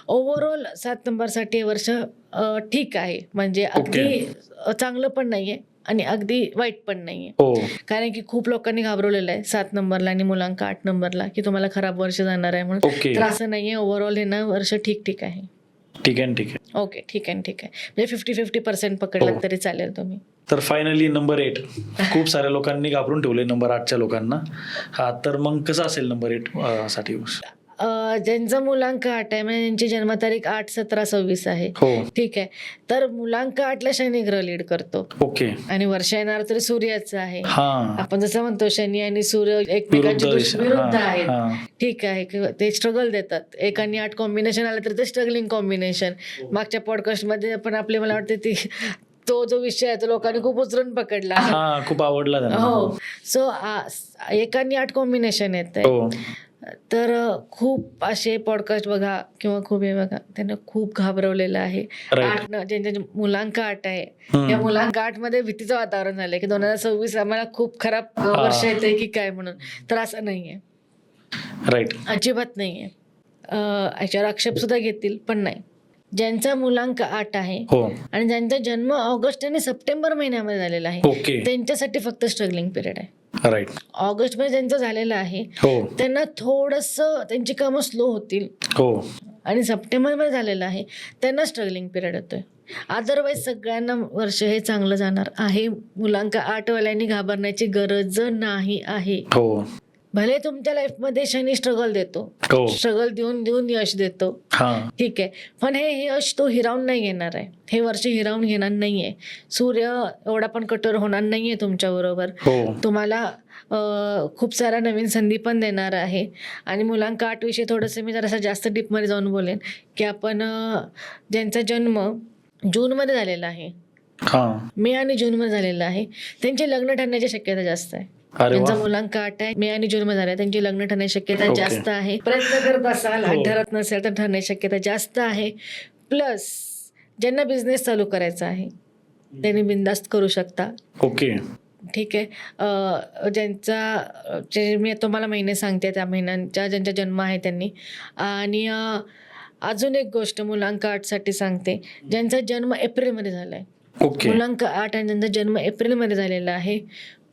ओव्हरऑल 7 नंबरसाठी हे वर्ष ठीक आहे, म्हणजे अगदी चांगलं पण नाही आहे आणि अगदी वाईट पण नाही आहे. हो. कारण की खूप लोकांनी घाबरवलेलं आहे 7 नंबरला आणि मुलांक 8 नंबरला की तुम्हाला खराब वर्ष जाणार आहे म्हणून. ओके. तर असं नाही आहे. ओव्हरऑल हे ना वर्ष ठीक ठीक आहे. ठीक आहे. ठीक आहे. ओके. ठीक आहे. ठीक आहे. म्हणजे 50-50% पकडलात हो. तरी चालेल तुम्ही. तर फायनली नंबर 8 खूप साऱ्या लोकांनी घाबरून ठेवले नंबर 8च्या लोकांना. हा, तर मग कसं असेल नंबर 8 साठी? ज्यांचा मुलांक 8 आहे म्हणजे त्यांची जन्मतारीख 8, 17, 26 आहे. हो. ठीक आहे. तर मुलांक 8ला शनी ग्रह लीड करतो ओके. आणि वर्ष येणार तरी सूर्याचं आहे. हा. आपण जसं म्हणतो शनी आणि सूर्य एकमेकांचे विरुद्ध आहेत. हा. ठीक आहे. ते स्ट्रगल देतात. 1 आणि 8 कॉम्बिनेशन आलं तर ते स्ट्रगलिंग कॉम्बिनेशन. मागच्या पॉडकास्टमध्ये पण आपले मला वाटते ती तो जो विषय आहे तो लोकांनी खूप उचलून पकडला. हा, खूप आवडला त्यांना. हो. सो 1 आणि 8 कॉम्बिनेशन येत आहे. हो. तर खूप असे पॉडकास्ट बघा किंवा खूप हे बघा त्यांना खूप घाबरवलेलं आहे. Right. 8 ज्यांच्या मुलांक 8 आहे हम्म. या मुलांक 8 मध्ये भीतीचं वातावरण झालंय की 2026 आम्हाला खूप खराब वर्ष येते की काय म्हणून. तर असं नाहीये, राईट. अजिबात नाहीये. याच्यावर आक्षेप सुद्धा घेतील पण नाही. ज्यांचा मुलांक 8 आहे हो. आणि ज्यांचा जन्म ऑगस्ट आणि सप्टेंबर महिन्यामध्ये झालेला आहे ओके. त्यांच्यासाठी फक्त स्ट्रगलिंग पिरियड आहे. राईट. ऑगस्ट मध्ये ज्यांचं झालेलं आहे हो. त्यांना थोडंसं त्यांची कामं स्लो होतील हो. आणि सप्टेंबरमध्ये झालेलं आहे त्यांना स्ट्रगलिंग पिरियड येतोय. अदरवाईज सगळ्यांना वर्ष हे चांगलं जाणार आहे. मुलांक 8 वाल्यांनी घाबरण्याची गरज नाही आहे. हो. भले तुमच्या लाईफमध्ये शनी स्ट्रगल देतो, हो. स्ट्रगल देऊन देऊन यश देतो, हा. ठीक आहे, पण हे यश तो हिरावून नाही घेणार आहे, हे वर्ष हिरावून घेणार नाहीये. सूर्य एवढा पण कठोर होणार नाहीये तुमच्याबरोबर. हो. तुम्हाला खूप साऱ्या नवीन संधी पण देणार आहे. आणि मुलांक 8 विषयी थोडंसं मी जरासं जास्त डीपमध्ये जाऊन बोलेन की आपण ज्यांचा जन्म जूनमध्ये झालेला आहे, मे आणि जूनमध्ये झालेला आहे, त्यांचे लग्न ठरण्याची शक्यता जास्त आहे. अरे त्यांचा वा. मुलांक 8 आहे, मे आणि जून मध्ये झाला, त्यांची लग्न ठरण्याची शक्यता ओके. जास्त आहे. प्रयत्न करत असाल, हो. ठरत नसेल तर ठरण्याची शक्यता जास्त आहे. प्लस ज्यांना बिझनेस चालू करायचा आहे त्यांनी बिनधास्त करू शकता. ओके. ठीक आहे. जे मी तुम्हाला महिने सांगते त्या महिन्यांच्या ज्यांचा जन्म आहे त्यांनी. आणि अजून एक गोष्ट मुलांक 8 साठी सांगते, ज्यांचा जन्म एप्रिलमध्ये झालाय. ओके. मुलांक 8 आणि ज्यांचा जन्म एप्रिलमध्ये झालेला आहे,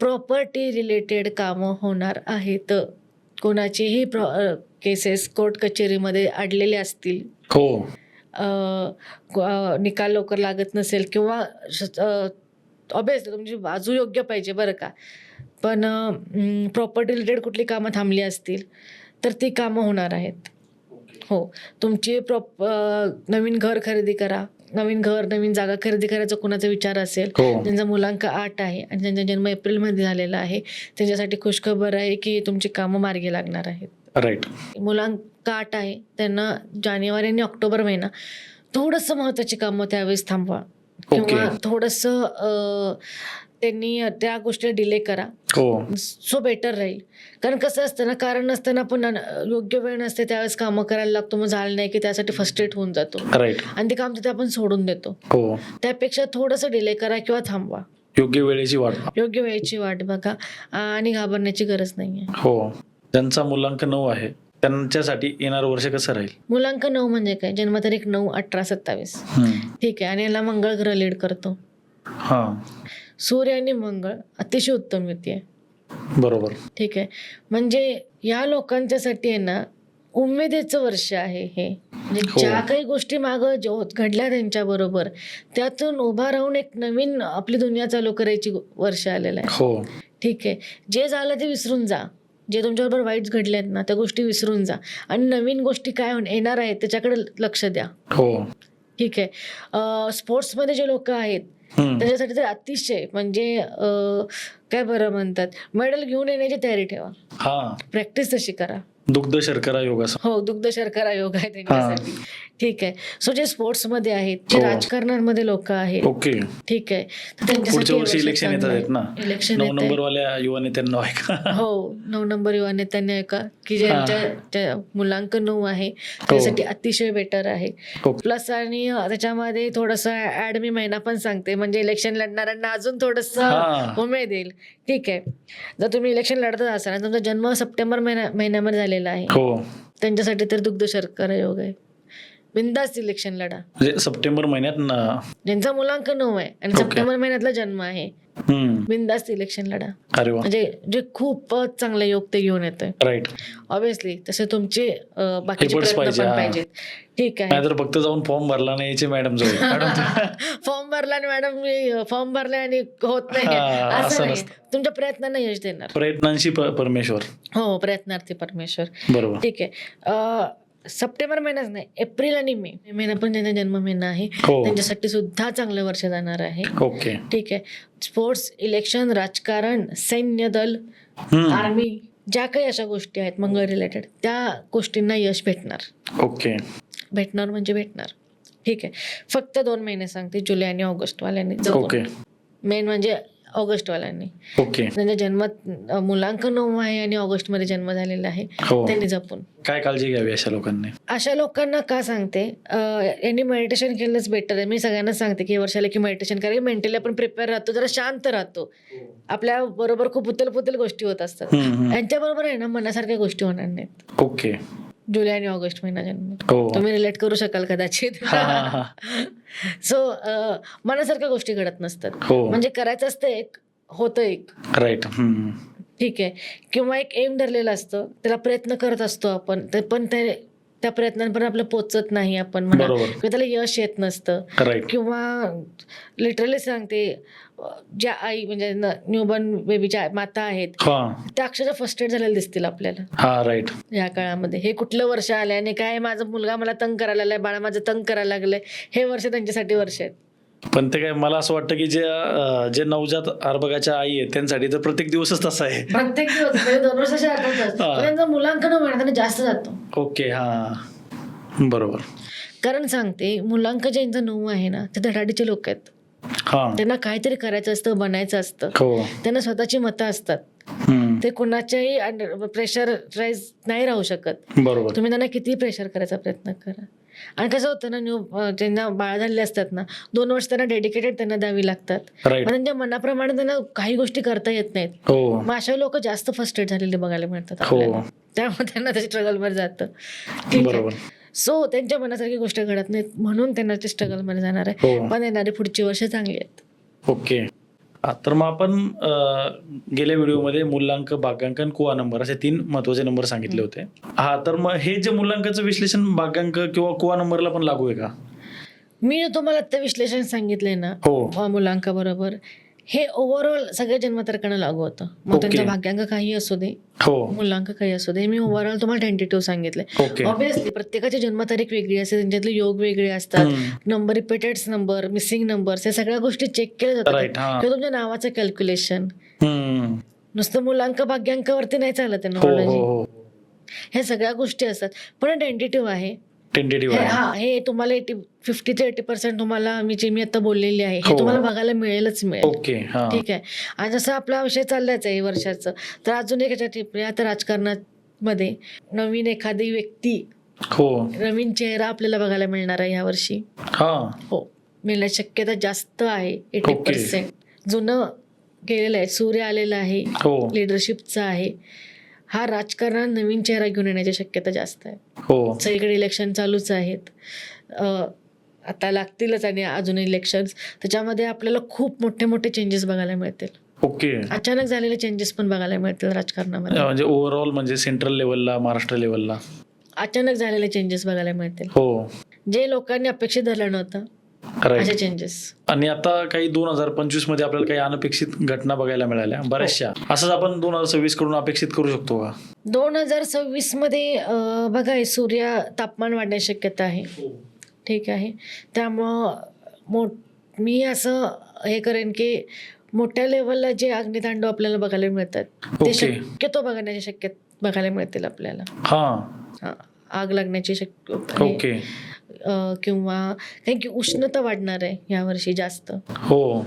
प्रॉपर्टी रिलेटेड कामं होणार आहेत. कोणाचेही केसेस कोर्ट कचेरीमध्ये अडलेले असतील, हो. निकाल लवकर लागत नसेल किंवा ऑब्वियसली तुमची बाजू योग्य पाहिजे बरं का, पण प्रॉपर्टी रिलेटेड कुठली कामं थांबली असतील तर ती कामं होणार आहेत. हो, तुमची नवीन घर खरेदी करा, नवीन जागा खरेदी करायचा कुणाचा विचार असेल, हो. ज्यांचा मुलांक 8 आहे आणि ज्यांचा जन्म एप्रिलमध्ये झालेला आहे, त्यांच्यासाठी खुशखबर आहे की तुमची कामं मार्गी लागणार आहेत. राईट. मुलांक 8 आहे त्यांना जानेवारी आणि ऑक्टोबर महिना थोडंसं महत्त्वाची कामं त्यावेळेस थांबवा किंवा थोडंसं त्यांनी त्या गोष्टीला डिले करा, सो बेटर राहील. कारण कसं असतं ना, कारण नसताना पण योग्य वेळ नसते त्यावेळेस कामं करायला लागतो, मग झालं नाही की त्यासाठी फ्रस्ट्रेट होऊन जातो राईट. आणि ते काम तिथे आपण सोडून देतो. हो. त्यापेक्षा थोडंसं डिले करा किंवा थांबवा. योग्य वेळेची वाट. योग्य वेळेची वाट बघा आणि घाबरण्याची गरज नाहीये. हो. ज्यांचा मुलांक 9 आहे त्यांच्यासाठी येणार वर्ष कसं राहील? मुलांक 9 म्हणजे काय? जन्मतारीख 9/18/27. ठीक आहे. आणि याला मंगळ ग्रह लीड करतो. हा. सूर्य आणि मंगळ अतिशय उत्तम युती आहे. बरोबर. ठीक आहे. म्हणजे या लोकांच्यासाठी आहे ना, उमेदीचं वर्ष आहे हे. म्हणजे ज्या काही गोष्टी मागं घडल्या त्यांच्याबरोबर, त्यातून उभा राहून एक नवीन आपली दुनिया चालू करायची वर्ष आलेलं आहे. हो. ठीक आहे. जे झालं ते विसरून जा, जे तुमच्याबरोबर वाईट घडले आहेत ना त्या गोष्टी विसरून जा आणि नवीन गोष्टी काय येणार आहेत त्याच्याकडे लक्ष द्या. हो. ठीक आहे. स्पोर्ट्समध्ये जे लोक आहेत त्याच्यासाठी तर अतिशय म्हणजे काय बरं म्हणतात, मेडल घेऊन येण्याची तयारी ठेवा. हा. प्रॅक्टिस तशी करा. दुग्ध शर्करा योग असं. हो, दुग्ध शर्करा योग आहे त्यांच्यासाठी. ठीक आहे. सो जे स्पोर्ट्समध्ये आहेत, जे राजकारणामध्ये लोक आहेत, ओके, ठीक आहे, पुढच्या वर्षी इलेक्शन येतात आहेत ना, इलेक्शन 9 नंबरवाल्या युवा नेत्यांना आहे का? हो, 9 नंबर युवा नेत्यांनी आहे का की ज्यांच्या मुलांक 9 आहे त्यासाठी अतिशय बेटर आहे. प्लस आणि त्याच्यामध्ये थोडंसं ऍड मी महिना पण सांगते, म्हणजे इलेक्शन लढणाऱ्यांना अजून थोडंसं उमेद येईल. ठीक आहे. जर तुम्ही इलेक्शन लढतच असाल आणि तुमचा जन्म सप्टेंबर महिन्यामध्ये झालेला आहे, त्यांच्यासाठी तर दुग्ध शर्करा योग आहे. बिनधास्त इलेक्शन लढा. म्हणजे सप्टेंबर महिन्यात ज्यांचा मुलांक 9 आहे आणि सप्टेंबर महिन्यातला जन्म आहे, बिनधास्त इलेक्शन लढा. अरे वा. म्हणजे जे खूपच चांगलं योग ते घेऊन येतोय. राईट. ऑब्विसली तसे तुमचे बाकीचे प्रयत्न पण पाहिजेत. ठीक आहे. नाहीतर फक्त जाऊन फॉर्म भरला नाही यायचे मॅडम जवळ. फॉर्म भरला आणि मॅडम मी फॉर्म भरला आणि होत नाही असं नाही. तुमच्या प्रयत्नांना यश देणार. प्रयत्नांशी परमेश्वर. हो, प्रयत्नार्थी परमेश्वर. बरोबर. ठीक आहे. सप्टेंबर महिनाच नाही, एप्रिल आणि मे महिना पण त्यांचा जन्म महिना आहे, त्यांच्यासाठी सुद्धा चांगलं वर्ष जाणार आहे. ओके. ठीक आहे. स्पोर्ट्स, इलेक्शन, राजकारण, सैन्य दल, आर्मी, ज्या काही अशा गोष्टी आहेत मंगळ रिलेटेड, त्या गोष्टींना यश भेटणार. ओके. भेटणार म्हणजे भेटणार. ठीक आहे. फक्त 2 महिने सांगते, जुलै आणि ऑगस्ट वाल्यांनी. ओके. मेन म्हणजे ऑगस्ट वाल्यांनी. ओके. त्यांच्या जन्मात मुलांक 9 आहे आणि ऑगस्ट मध्ये जन्म झालेला आहे, त्यांनी जपून. काय काळजी घ्यावी अशा लोकांनी? अशा लोकांना का सांगते, यांनी मेडिटेशन केलंच बेटर आहे. मी सगळ्यांना सांगते की वर्षाला की मेडिटेशन करा, मेंटली आपण प्रिपेअर राहतो, जरा शांत राहतो. आपल्या बरोबर खूप उतल गोष्टी होत असतात, यांच्या बरोबर आहे ना मनासारख्या गोष्टी होणार नाहीत. ओके. जुलै आणि ऑगस्ट महिना जन्म, तुम्ही रिलेट करू शकाल कदाचित. सो मनासारख्या गोष्टी घडत नसतात. म्हणजे करायचं असतं एक, होतं एक. राईट. ठीक आहे. किंवा एक एम धरलेलं असतं, त्याला प्रयत्न करत असतो आपण, पण त्या प्रयत्नांपर्यंत आपलं पोचत नाही आपण म्हणा, बरोबर. किंवा त्याला यश येत नसतं, राईट. किंवा लिटरली सांगते ज्या आई म्हणजे न्यूबॉर्न बेबीच्या माता आहेत हा त्या अक्षरशः फर्स्टेड झालेल्या दिसतील आपल्याला हा राईट. या काळामध्ये. हे कुठलं वर्ष आलंय आणि काय माझा मुलगा मला तंग करायला लागलाय, बाळा माझं तंग करायला लागलंय, हे वर्ष त्यांच्यासाठी वर्ष आहेत. पण ते काय मला असं वाटतं की जे नवजात अर्भकाच्या आई आहेत त्यांसाठी तर प्रत्येक दिवसच तसा आहे. प्रत्येक दिवस म्हणजे 2 वर्षाच्या आतच हा. त्यांचा मुलांकन महिन्याने जास्त जातो. ओके. हा बरोबर. कारण सांगते मुलांक ज्यांचं 9 आहे ना ते धडाडीचे लोक आहेत. हा त्यांना काहीतरी करायचं असतं, बनायचं असतं, हो. त्यांना स्वतःची मतं असतात, हम्म. ते कुणाच्याही प्रेशराईज नाही राहू शकत. बरोबर. तुम्ही त्यांना किती प्रेशर करायचा प्रयत्न करा. आणि कसं होतं ना, ज्यांना बाळ झालेले असतात ना 2 वर्ष त्यांना डेडिकेटेड त्यांना द्यावी लागतात. राईट. पण त्यांच्या मनाप्रमाणे त्यांना काही गोष्टी करता येत नाहीत. हो मग अशा लोक जास्त फर्स्टेड झालेले बघायला मिळतात हो आपल्याला. त्यामुळे त्यांना ते स्ट्रगलमध्ये जातं. ठीक आहे. बरोबर. सो त्यांच्या मनासारखी गोष्ट घडत नाहीत म्हणून त्यांना ते स्ट्रगलमध्ये जाणार आहे. हो. पण येणारी पुढची वर्ष चांगली आहेत. ओके. तर मग आपण गेल्या व्हिडिओमध्ये मूल्यांक, भागांकन, कुवा नंबर असे 3 महत्वाचे नंबर सांगितले होते. हा तर मग हे जे मूल्यांकाचं विश्लेषण भागांक किंवा कुवा नंबरला पण लागू आहे का? मी तुम्हाला आता विश्लेषण सांगितलंय ना हो. मुलांका बरोबर, हे ओव्हरऑल सगळ्या जन्मतारखांना लागू होतं. मग ओके. त्यांचा भाग्यांक काही असू दे, हो. मुलांक काही असू दे, मी ओव्हरऑल तुम्हाला टेंटेटिव्ह सांगितलंय. ओके. ऑब्व्हियसली प्रत्येकाची जन्मतारीख वेगळी असते, त्यांच्यातले योग वेगळे असतात, हम्म. Number repeated number, missing numbers, या सगळ्या गोष्टी चेक केल्या जातात. राईट. हा. किंवा तुमच्या नावाचं कॅल्क्युलेशन. हम्म. नुसतं मुलांक भाग्यांकावरती नाही चालत आहे हो हो नॉलेज. हो. ह्या सगळ्या गोष्टी असतात. पण टेंटेटिव्ह आहे. टेंटेटिव्ह आहे. हा, हे तुम्हाला 50 ते 80% तुम्हाला मी आता बोललेली आहे हे हो. तुम्हाला बघायला मिळेलच मिळेल. ओके. हा. ठीक आहे. आणि जसं आपला विषय चाललाच आहे वर्षाचं, तर अजून एक याच्या टिप आता राजकारणामध्ये नवीन एखादी व्यक्ती, हो. नवीन चेहरा आपल्याला बघायला मिळणार आहे यावर्षी. हा. हो, मिळण्याची शक्यता जास्त आहे. 80% जुनं गेलेलं आहे, सूर्य आलेला आहे, हो लिडरशिपचा आहे. हा राजकारणात नवीन चेहरा घेऊन येण्याची शक्यता जास्त आहे. हो. सगळीकडे इलेक्शन चालूच आहेत, आता लागतीलच आणि अजून इलेक्शन्स. त्याच्यामध्ये आपल्याला खूप मोठे मोठे चेंजेस बघायला मिळतील. ओके. अचानक झालेले चेंजेस पण बघायला मिळतील राजकारणामध्ये. म्हणजे ओव्हरऑल म्हणजे सेंट्रल लेवलला, महाराष्ट्र लेवलला अचानक झालेले चेंजेस बघायला मिळतील, हो. जे लोकांनी अपेक्षित धरलं नव्हतं असे राईट. चेंजेस. आणि आता काही 2025 मध्ये आपल्याला काही अनपेक्षित घटना बघायला मिळाल्या बऱ्याचशा. असंच आपण 2026 कडून अपेक्षित करू शकतो का? 2026 मध्ये बघा, हे सूर्य तापमान वाढण्याची शक्यता आहे. ठीक आहे. त्यामुळं मी असं हे करेन की मोठ्या लेवलला जे अग्नितांडव आपल्याला बघायला मिळतात ते ओके. शक्यतो बघण्याची शक्यता बघायला मिळतील आपल्याला. हा. आग लागण्याची शक्यता ओके. किंवा कारण की उष्णता वाढणार आहे यावर्षी जास्त. हो.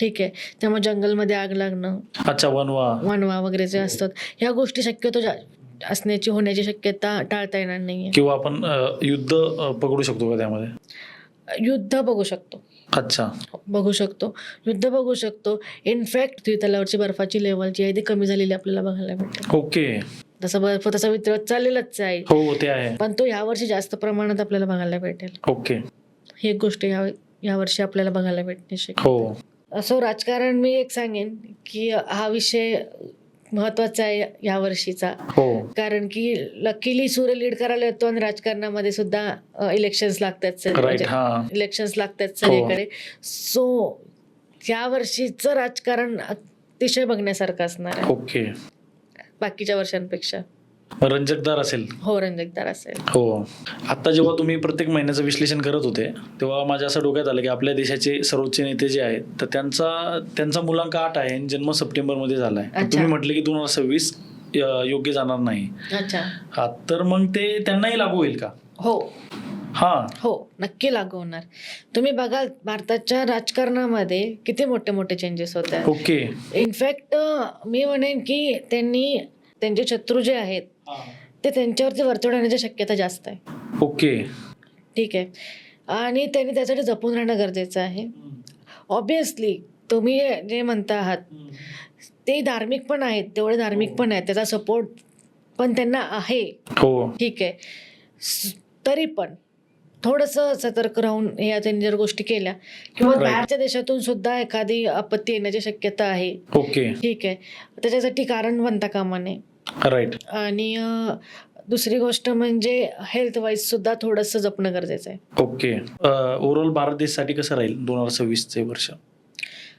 ठीक आहे. त्यामुळे जंगलमध्ये आग लागणं, अच्छा. वणवा वगैरे जे असतात ह्या गोष्टी शक्यतो होण्याची शक्यता टाळता येणार नाहीये. किंवा आपण युद्ध पकडू शकतो का त्यामध्ये? युद्ध बघू शकतो. अच्छा. बघू शकतो, युद्ध बघू शकतो. इनफॅक्ट पृथ्वी तलावरची बर्फाची लेवल जी आहे ती कमी झालेली आपल्याला बघायला मिळते. ओके. तसं बर्फ तसा वितळत चाललेलाच आहे, हो ते आहे. पण तो यावर्षी जास्त प्रमाणात आपल्याला बघायला भेटेल. ओके. ही एक गोष्ट यावर्षी आपल्याला बघायला भेटणे शक्य. हो. असं राजकारण मी एक सांगेन की हा विषय महत्वाचा आहे या वर्षीचा. हो. कारण की लकीली सूर्य लीड करायला येतो आणि राजकारणामध्ये सुद्धा इलेक्शन्स लागतात, राईट. हा. इलेक्शन्स लागतात सगळीकडे. सो या वर्षीचं राजकारण अतिशय बघण्यासारखं असणार आहे ओके. बाकीच्या वर्षांपेक्षा. रंजकदार असेल. हो, रंजकदार असेल. हो. आता जेव्हा तुम्ही प्रत्येक महिन्याचं विश्लेषण करत होते तेव्हा माझ्या असं डोक्यात आलं की आपल्या देशाचे सर्वोच्च नेते जे आहेत तर त्यांचा मुलांक 8 आहे आणि जन्म सप्टेंबरमध्ये झाला आहे. अच्छा. तुम्ही म्हटले की 2026 योग्य जाणार नाही. अच्छा. हा तर मग ते त्यांनाही लागू होईल का? हो हा. हो, नक्की लागू होणार. तुम्ही बघा भारताच्या राजकारणामध्ये किती मोठे मोठे चेंजेस होत आहेत. ओके. इनफॅक्ट मी म्हणेन की त्यांचे शत्रू जे आहेत ते त्यांच्यावरती वरचढ होण्याची शक्यता जास्त आहे. ओके. ठीक आहे. आणि त्यांनी त्यासाठी जपून राहणं गरजेचं आहे. ऑब्विसली तुम्ही जे म्हणता आहात ते धार्मिक पण आहेत, तेवढे धार्मिक पण आहेत, त्याचा सपोर्ट पण त्यांना आहे. हो. ठीक आहे. तरी पण थोडंसं सतर्क राहून या त्यांनी जर गोष्टी केल्या किंवा Right. बाहेरच्या देशातून सुद्धा एखादी आपत्ती येण्याची शक्यता आहे. ओके. ठीक आहे. त्याच्यासाठी कारण बनता कामा नये. राईट. आणि दुसरी गोष्ट म्हणजे हेल्थ वाईज सुद्धा थोडंसं जपणं गरजेचं आहे. ओके. ओव्हरऑल भारत देशासाठी कसं राहील 2026 वर्ष?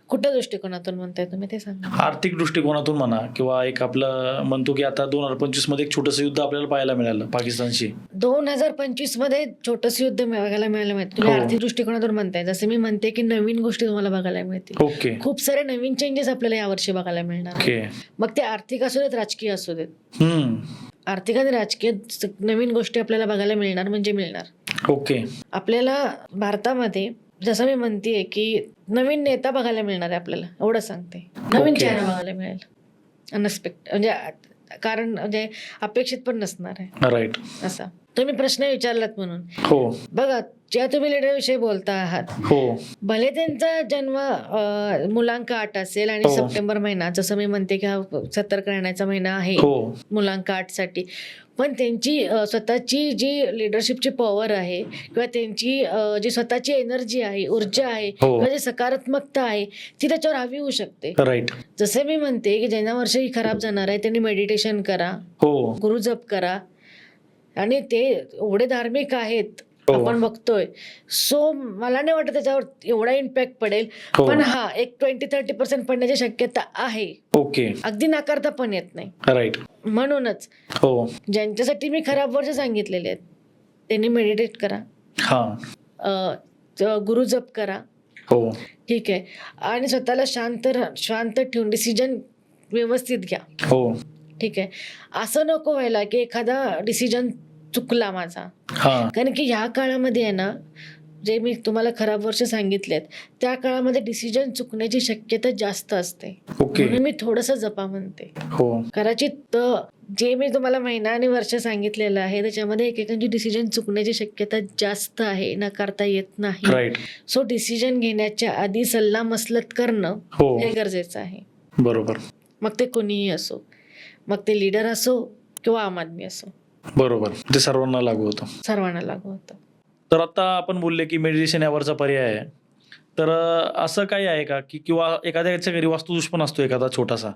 कुठल्या दृष्टिकोनातून म्हणताय तुम्ही ते सांगा. आर्थिक दृष्टिकोनातून म्हणा किंवा एक आपलं म्हणतो की आता 2025 मध्ये एक छोटंसं युद्ध आपल्याला पाहायला मिळालं पाकिस्तानशी. 2025 मध्ये छोटंसं युद्ध बघायला मिळालं माहिती. तुम्ही हो. आर्थिक दृष्टिकोनातून म्हणताय, जसं मी म्हणते की नवीन गोष्टी तुम्हाला बघायला मिळतील. ओके. खूप सारे नवीन चेंजेस आपल्याला यावर्षी बघायला मिळणार आहेत. ओके. मग ते आर्थिक असू देत, राजकीय असू देत. आर्थिक आणि राजकीय नवीन गोष्टी आपल्याला बघायला मिळणार म्हणजे मिळणार. ओके. आपल्याला भारतामध्ये जसं मी म्हणतेय की नवीन नेता बघायला मिळणार आहे आपल्याला, एवढं सांगते. नवीन ओके. चेहरा बघायला मिळेल, अनएक्सपेक्ट म्हणजे कारण म्हणजे अपेक्षित पण नसणार आहे राईट. असा. तुम्ही प्रश्न विचारलात म्हणून हो बघा, ज्या तुम्ही लीडर विषयी बोलता आहात, हो भले त्यांचा जन्म मुलांक 8 असेल आणि हो. सप्टेंबर महिना, जसं मी म्हणते की हा सतर्क राहण्याचा महिना आहे हो मुलांक 8 साठी, पण त्यांची स्वतःची जी लिडरशिपची पॉवर आहे किंवा त्यांची जी स्वतःची एनर्जी आहे, ऊर्जा आहे हो. किंवा जी सकारात्मकता आहे ती त्याच्यावर हवी होऊ शकते. राईट. जसे मी म्हणते की ज्यांना वर्ष ही खराब जाणार आहे त्यांनी मेडिटेशन करा, हो गुरुजप करा, आणि ते एवढे धार्मिक आहेत हो. आपण बघतोय. सो मला नाही वाटत त्याच्यावर एवढा इम्पॅक्ट पडेल, हो. पण हा एक 20-30% पडण्याची शक्यता आहे. ओके. अगदी नाकारता पण येत नाही. राईट. म्हणूनच हो. ज्यांच्यासाठी मी खराब वर्ष सांगितलेले आहेत त्यांनी मेडिटेट करा, हा. गुरुजप करा, हो. ठीक आहे, आणि स्वतःला शांत ठेवून डिसिजन व्यवस्थित घ्या. हो. ठीक आहे. असं नको व्हायला की एखादा डिसिजन चुकला माझा, हा. कारण की ह्या काळामध्ये आहे ना, जे मी तुम्हाला खराब वर्ष सांगितलेत त्या काळामध्ये डिसिजन चुकण्याची शक्यता जास्त असते. ओके. म्हणून मी थोडंसं जपा म्हणते. हो. कदाचित जे मी तुम्हाला महिना आणि वर्ष सांगितलेलं आहे त्याच्यामध्ये एकेकांची डिसिजन चुकण्याची शक्यता जास्त आहे, नकारता येत नाही. राईट. सो डिसिजन घेण्याच्या आधी सल्ला मसलत करणं हो. हे गरजेचं आहे. बरोबर. मग ते कोणीही असो, मग ते लीडर असो किंवा आम आदमी असो, बरोबर. ते सर्वांना लागू होतं. सर्वांना लागू होतं. तर आता आपण बोलले की मेडिटेशन यावरचा पर्याय आहे. तर असं काही आहे का की किंवा एखाद्याच्या घरी वास्तुदोष पण असतो एखादा छोटासा,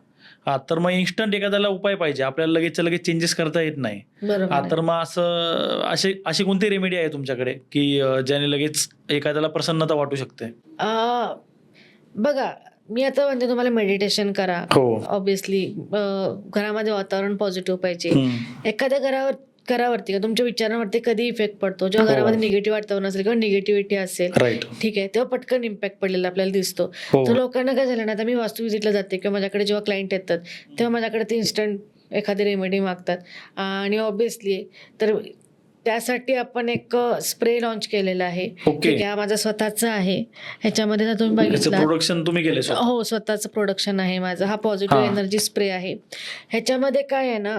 हा तर मग इन्स्टंट एखाद्याला उपाय पाहिजे, आपल्याला लगेच चेंजेस करता येत नाही, बरोबर हा आहे. तर मग असं अशी कोणती रेमेडी आहे तुमच्याकडे की ज्याने लगेच एखाद्याला प्रसन्नता वाटू शकते? बघा, मी आता म्हणते तुम्हाला मेडिटेशन करा. हो. ऑब्विसली घरामध्ये वातावरण पॉझिटिव्ह पाहिजे. एखाद्या घरावरती तुमच्या विचारांवरती कधी इफेक्ट पडतो जेव्हा हो. घरामध्ये निगेटिव्ह वातावरण असेल किंवा निगेटिव्हिटी असेल, राईट. ठीक आहे, तेव्हा पटकन इम्पॅक्ट पडलेला आपल्याला दिसतो. हो. तर लोकांना काय झालं ना, आता मी वास्तू विजिटला जाते किंवा माझ्याकडे जेव्हा क्लायंट येतात तेव्हा माझ्याकडे ते इन्स्टंट एखादी रेमेडी मागतात, आणि ऑब्विसली तर त्यासाठी आपण एक स्प्रे लॉन्च केलेला आहे. ओके. ठीक आहे, हा माझा स्वतःचा आहे. ह्याच्यामध्ये जर तुम्ही बघितलं, प्रोडक्शन तुम्ही केले स्वतः? हो, स्वतःचं प्रोडक्शन आहे माझं. हा पॉझिटिव्ह हा. एनर्जी स्प्रे आहे. ह्याच्यामध्ये काय आहे ना,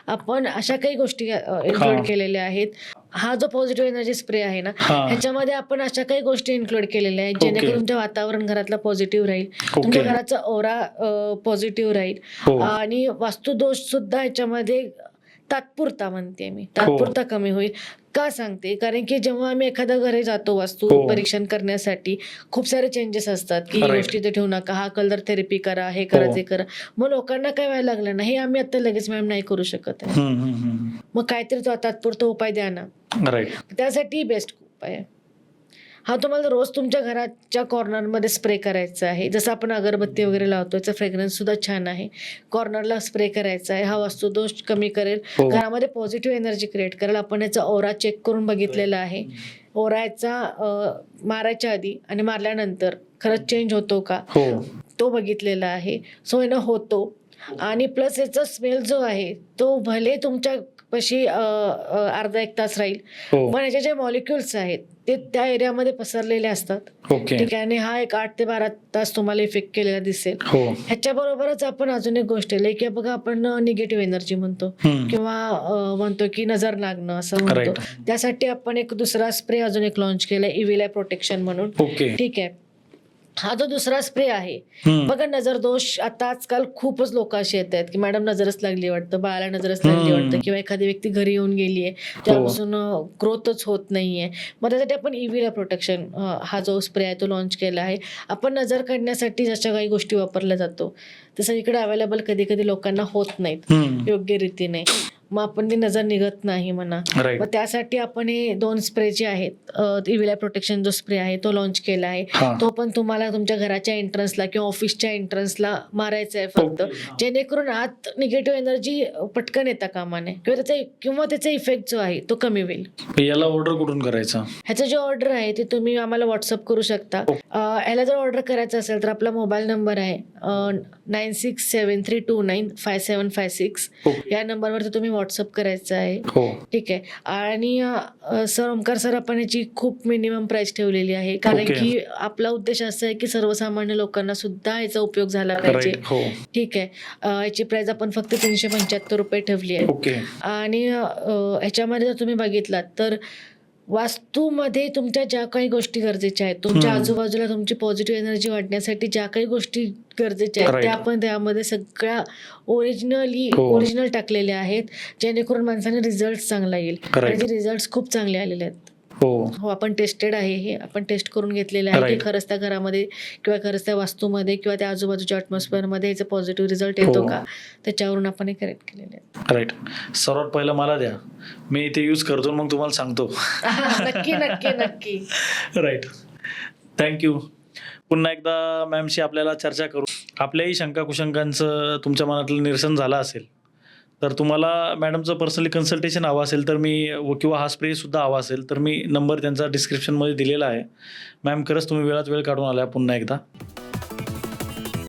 आपण अशा काही गोष्टी इन्क्लूड केलेल्या आहेत. हा जो पॉझिटिव्ह एनर्जी स्प्रे आहे ना, हा. ह्याच्यामध्ये आपण अशा काही गोष्टी इन्क्लूड केलेल्या आहेत ओके. जेणेकरून तुमच्या वातावरण घरातलं पॉझिटिव्ह राहील, ओके. तुमच्या घराचा ओरा पॉझिटिव्ह राहील, हो. आणि वास्तुदोष सुद्धा ह्याच्यामध्ये तात्पुरता म्हणते मी, तात्पुरता कमी होईल. का सांगते, कारण की जेव्हा आम्ही एखाद्या घरी जातो वास्तू हो. परीक्षण करण्यासाठी, खूप सारे चेंजेस असतात की ही Right. गोष्टी ते ठेवू नका, हा कलर थेरपी करा, हे करा, हो. ते करा. मग लोकांना काय व्हायला लागलं ना, हे आम्ही आता लगेच मॅम नाही करू शकत आहे. मग काहीतरी तो तात्पुरता उपाय द्या ना. राईट. त्यासाठी बेस्ट उपाय आहे हा. तुम्हाला रोज तुमच्या घराच्या कॉर्नरमध्ये स्प्रे करायचा आहे, जसं आपण अगरबत्ती वगैरे लावतो, याचा फ्रेग्रन्स सुद्धा छान आहे. कॉर्नरला स्प्रे करायचा आहे. हा वास्तुदोष कमी करेल, हो. घरामध्ये पॉझिटिव्ह एनर्जी क्रिएट करेल. आपण याचा ओरा चेक करून बघितलेला आहे. ओरा याचा मारायच्या आधी आणि मारल्यानंतर खरंच चेंज होतो का, हो. तो बघितलेला आहे. सो यानं होतो, आणि प्लस याचा स्मेल जो आहे तो भले तुमच्या पशी अर्धा एक तास राहील, हो. पण याचे जे मॉलिक्युल्स आहेत ते त्या एरियामध्ये पसरलेले असतात. ओके. ठीक आहे, आणि हा एक 8 ते 12 तास तुम्हाला इफेक्ट केलेला दिसेल. हो. ह्याच्याबरोबरच आपण अजून एक गोष्ट आहे की बघा, आपण निगेटिव्ह एनर्जी म्हणतो हम्म. किंवा म्हणतो की नजर लागणं असं म्हणतो. Right. त्यासाठी आपण एक दुसरा स्प्रे अजून एक लॉन्च केलाय, इव्हिल आय प्रोटेक्शन म्हणून. ओके. ठीक आहे, हा जो दुसरा स्प्रे आहे, हम्म. बघा, नजर दोष आता आजकाल खूपच लोक असे येत आहेत की मॅडम नजरच लागली वाटतं, बाळाला नजरच लागली वाटतं, किंवा एखादी व्यक्ती घरी येऊन गेली आहे त्यापासून ग्रोथच होत नाहीये. मग त्यासाठी आपण इव्हिल आय प्रोटेक्शन हा जो स्प्रे आहे तो लॉन्च केला आहे. आपण नजर काढण्यासाठी जशा काही गोष्टी वापरल्या जातो तसं इकडे अवेलेबल कधी कधी लोकांना होत नाहीत हम्म. योग्य रीतीने. मग आपण ती नजर निघत नाही म्हणा. राईट. मग त्यासाठी आपण हे 2 स्प्रे जे आहेत इव्हिला प्रोटेक्शन जो स्प्रे आहे तो लॉन्च केला आहे. हा. तो पण तुम्हाला तुमच्या घराच्या एंट्रन्सला किंवा ऑफिसच्या एंट्रन्सला मारायचा आहे फक्त, जेणेकरून आत निगेटिव्ह एनर्जी पटकन येता कामा नये किंवा त्याचा इफेक्ट जो आहे तो कमी होईल. याला ऑर्डर कुठून करायचा? ह्याचं जे ऑर्डर आहे ते तुम्ही आम्हाला व्हॉट्सअप करू शकता. ह्याला जर ऑर्डर करायचं असेल तर आपला मोबाईल नंबर आहे 9673295756. या नंबरवर तुम्ही व्हॉट्सअप करायचं आहे. हो. ठीक आहे. आणि सर ओमकार सर आपण याची खूप मिनिमम प्राइस ठेवलेली आहे, कारण Okay. की आपला उद्देश असा आहे की सर्वसामान्य लोकांना सुद्धा याचा उपयोग झाला पाहिजे. राईट. हो. ठीक आहे. याची प्राइस आपण फक्त 375 रुपये ठेवली आहे. ओके. आणि ह्याच्यामध्ये जर तुम्ही बघितलात तर वास्तूमध्ये तुमच्या ज्या काही गोष्टी गरजेच्या आहेत, तुमच्या आजूबाजूला तुमची पॉझिटिव्ह एनर्जी वाढण्यासाठी ज्या काही गोष्टी गरजेच्या आहेत Right. त्या आपण त्यामध्ये सगळ्या हो. ओरिजिनल टाकलेल्या आहेत, जेणेकरून माणसाने रिझल्ट चांगला येईल. आणि Right. ते रिझल्ट खूप चांगले आलेले आहेत. हो. हो, आपण टेस्टेड आहे, हे आपण टेस्ट करून घेतलेलं आहे की Right. खरंच त्या घरामध्ये किंवा खरंच त्या वास्तूमध्ये किंवा त्या आजूबाजूच्या ॲटमॉस्फिअरमध्ये याचा पॉझिटिव्ह रिझल्ट येतो हो. का, त्याच्यावरून आपण हे करेक्ट केलेले आहे. राईट. सर्वात पहिलं मला द्या, मी ते यूज करतो मग तुम्हाला सांगतो. नक्की नक्की नक्की. राईट. थँक्यू. पुन्हा एकदा मॅमशी आपल्याला चर्चा करू. आपल्याही शंका कुशंकांचं तुमच्या मनातलं निरसन झालं असेल तर तुम्हाला मॅडमचं पर्सनली कन्सल्टेशन हवं असेल तर मी किंवा हा स्प्रेसुद्धा हवा असेल तर मी नंबर त्यांचा डिस्क्रिप्शनमध्ये दिलेला आहे. मॅम खरंच तुम्ही वेळात वेळ काढून आला पुन्हा एकदा.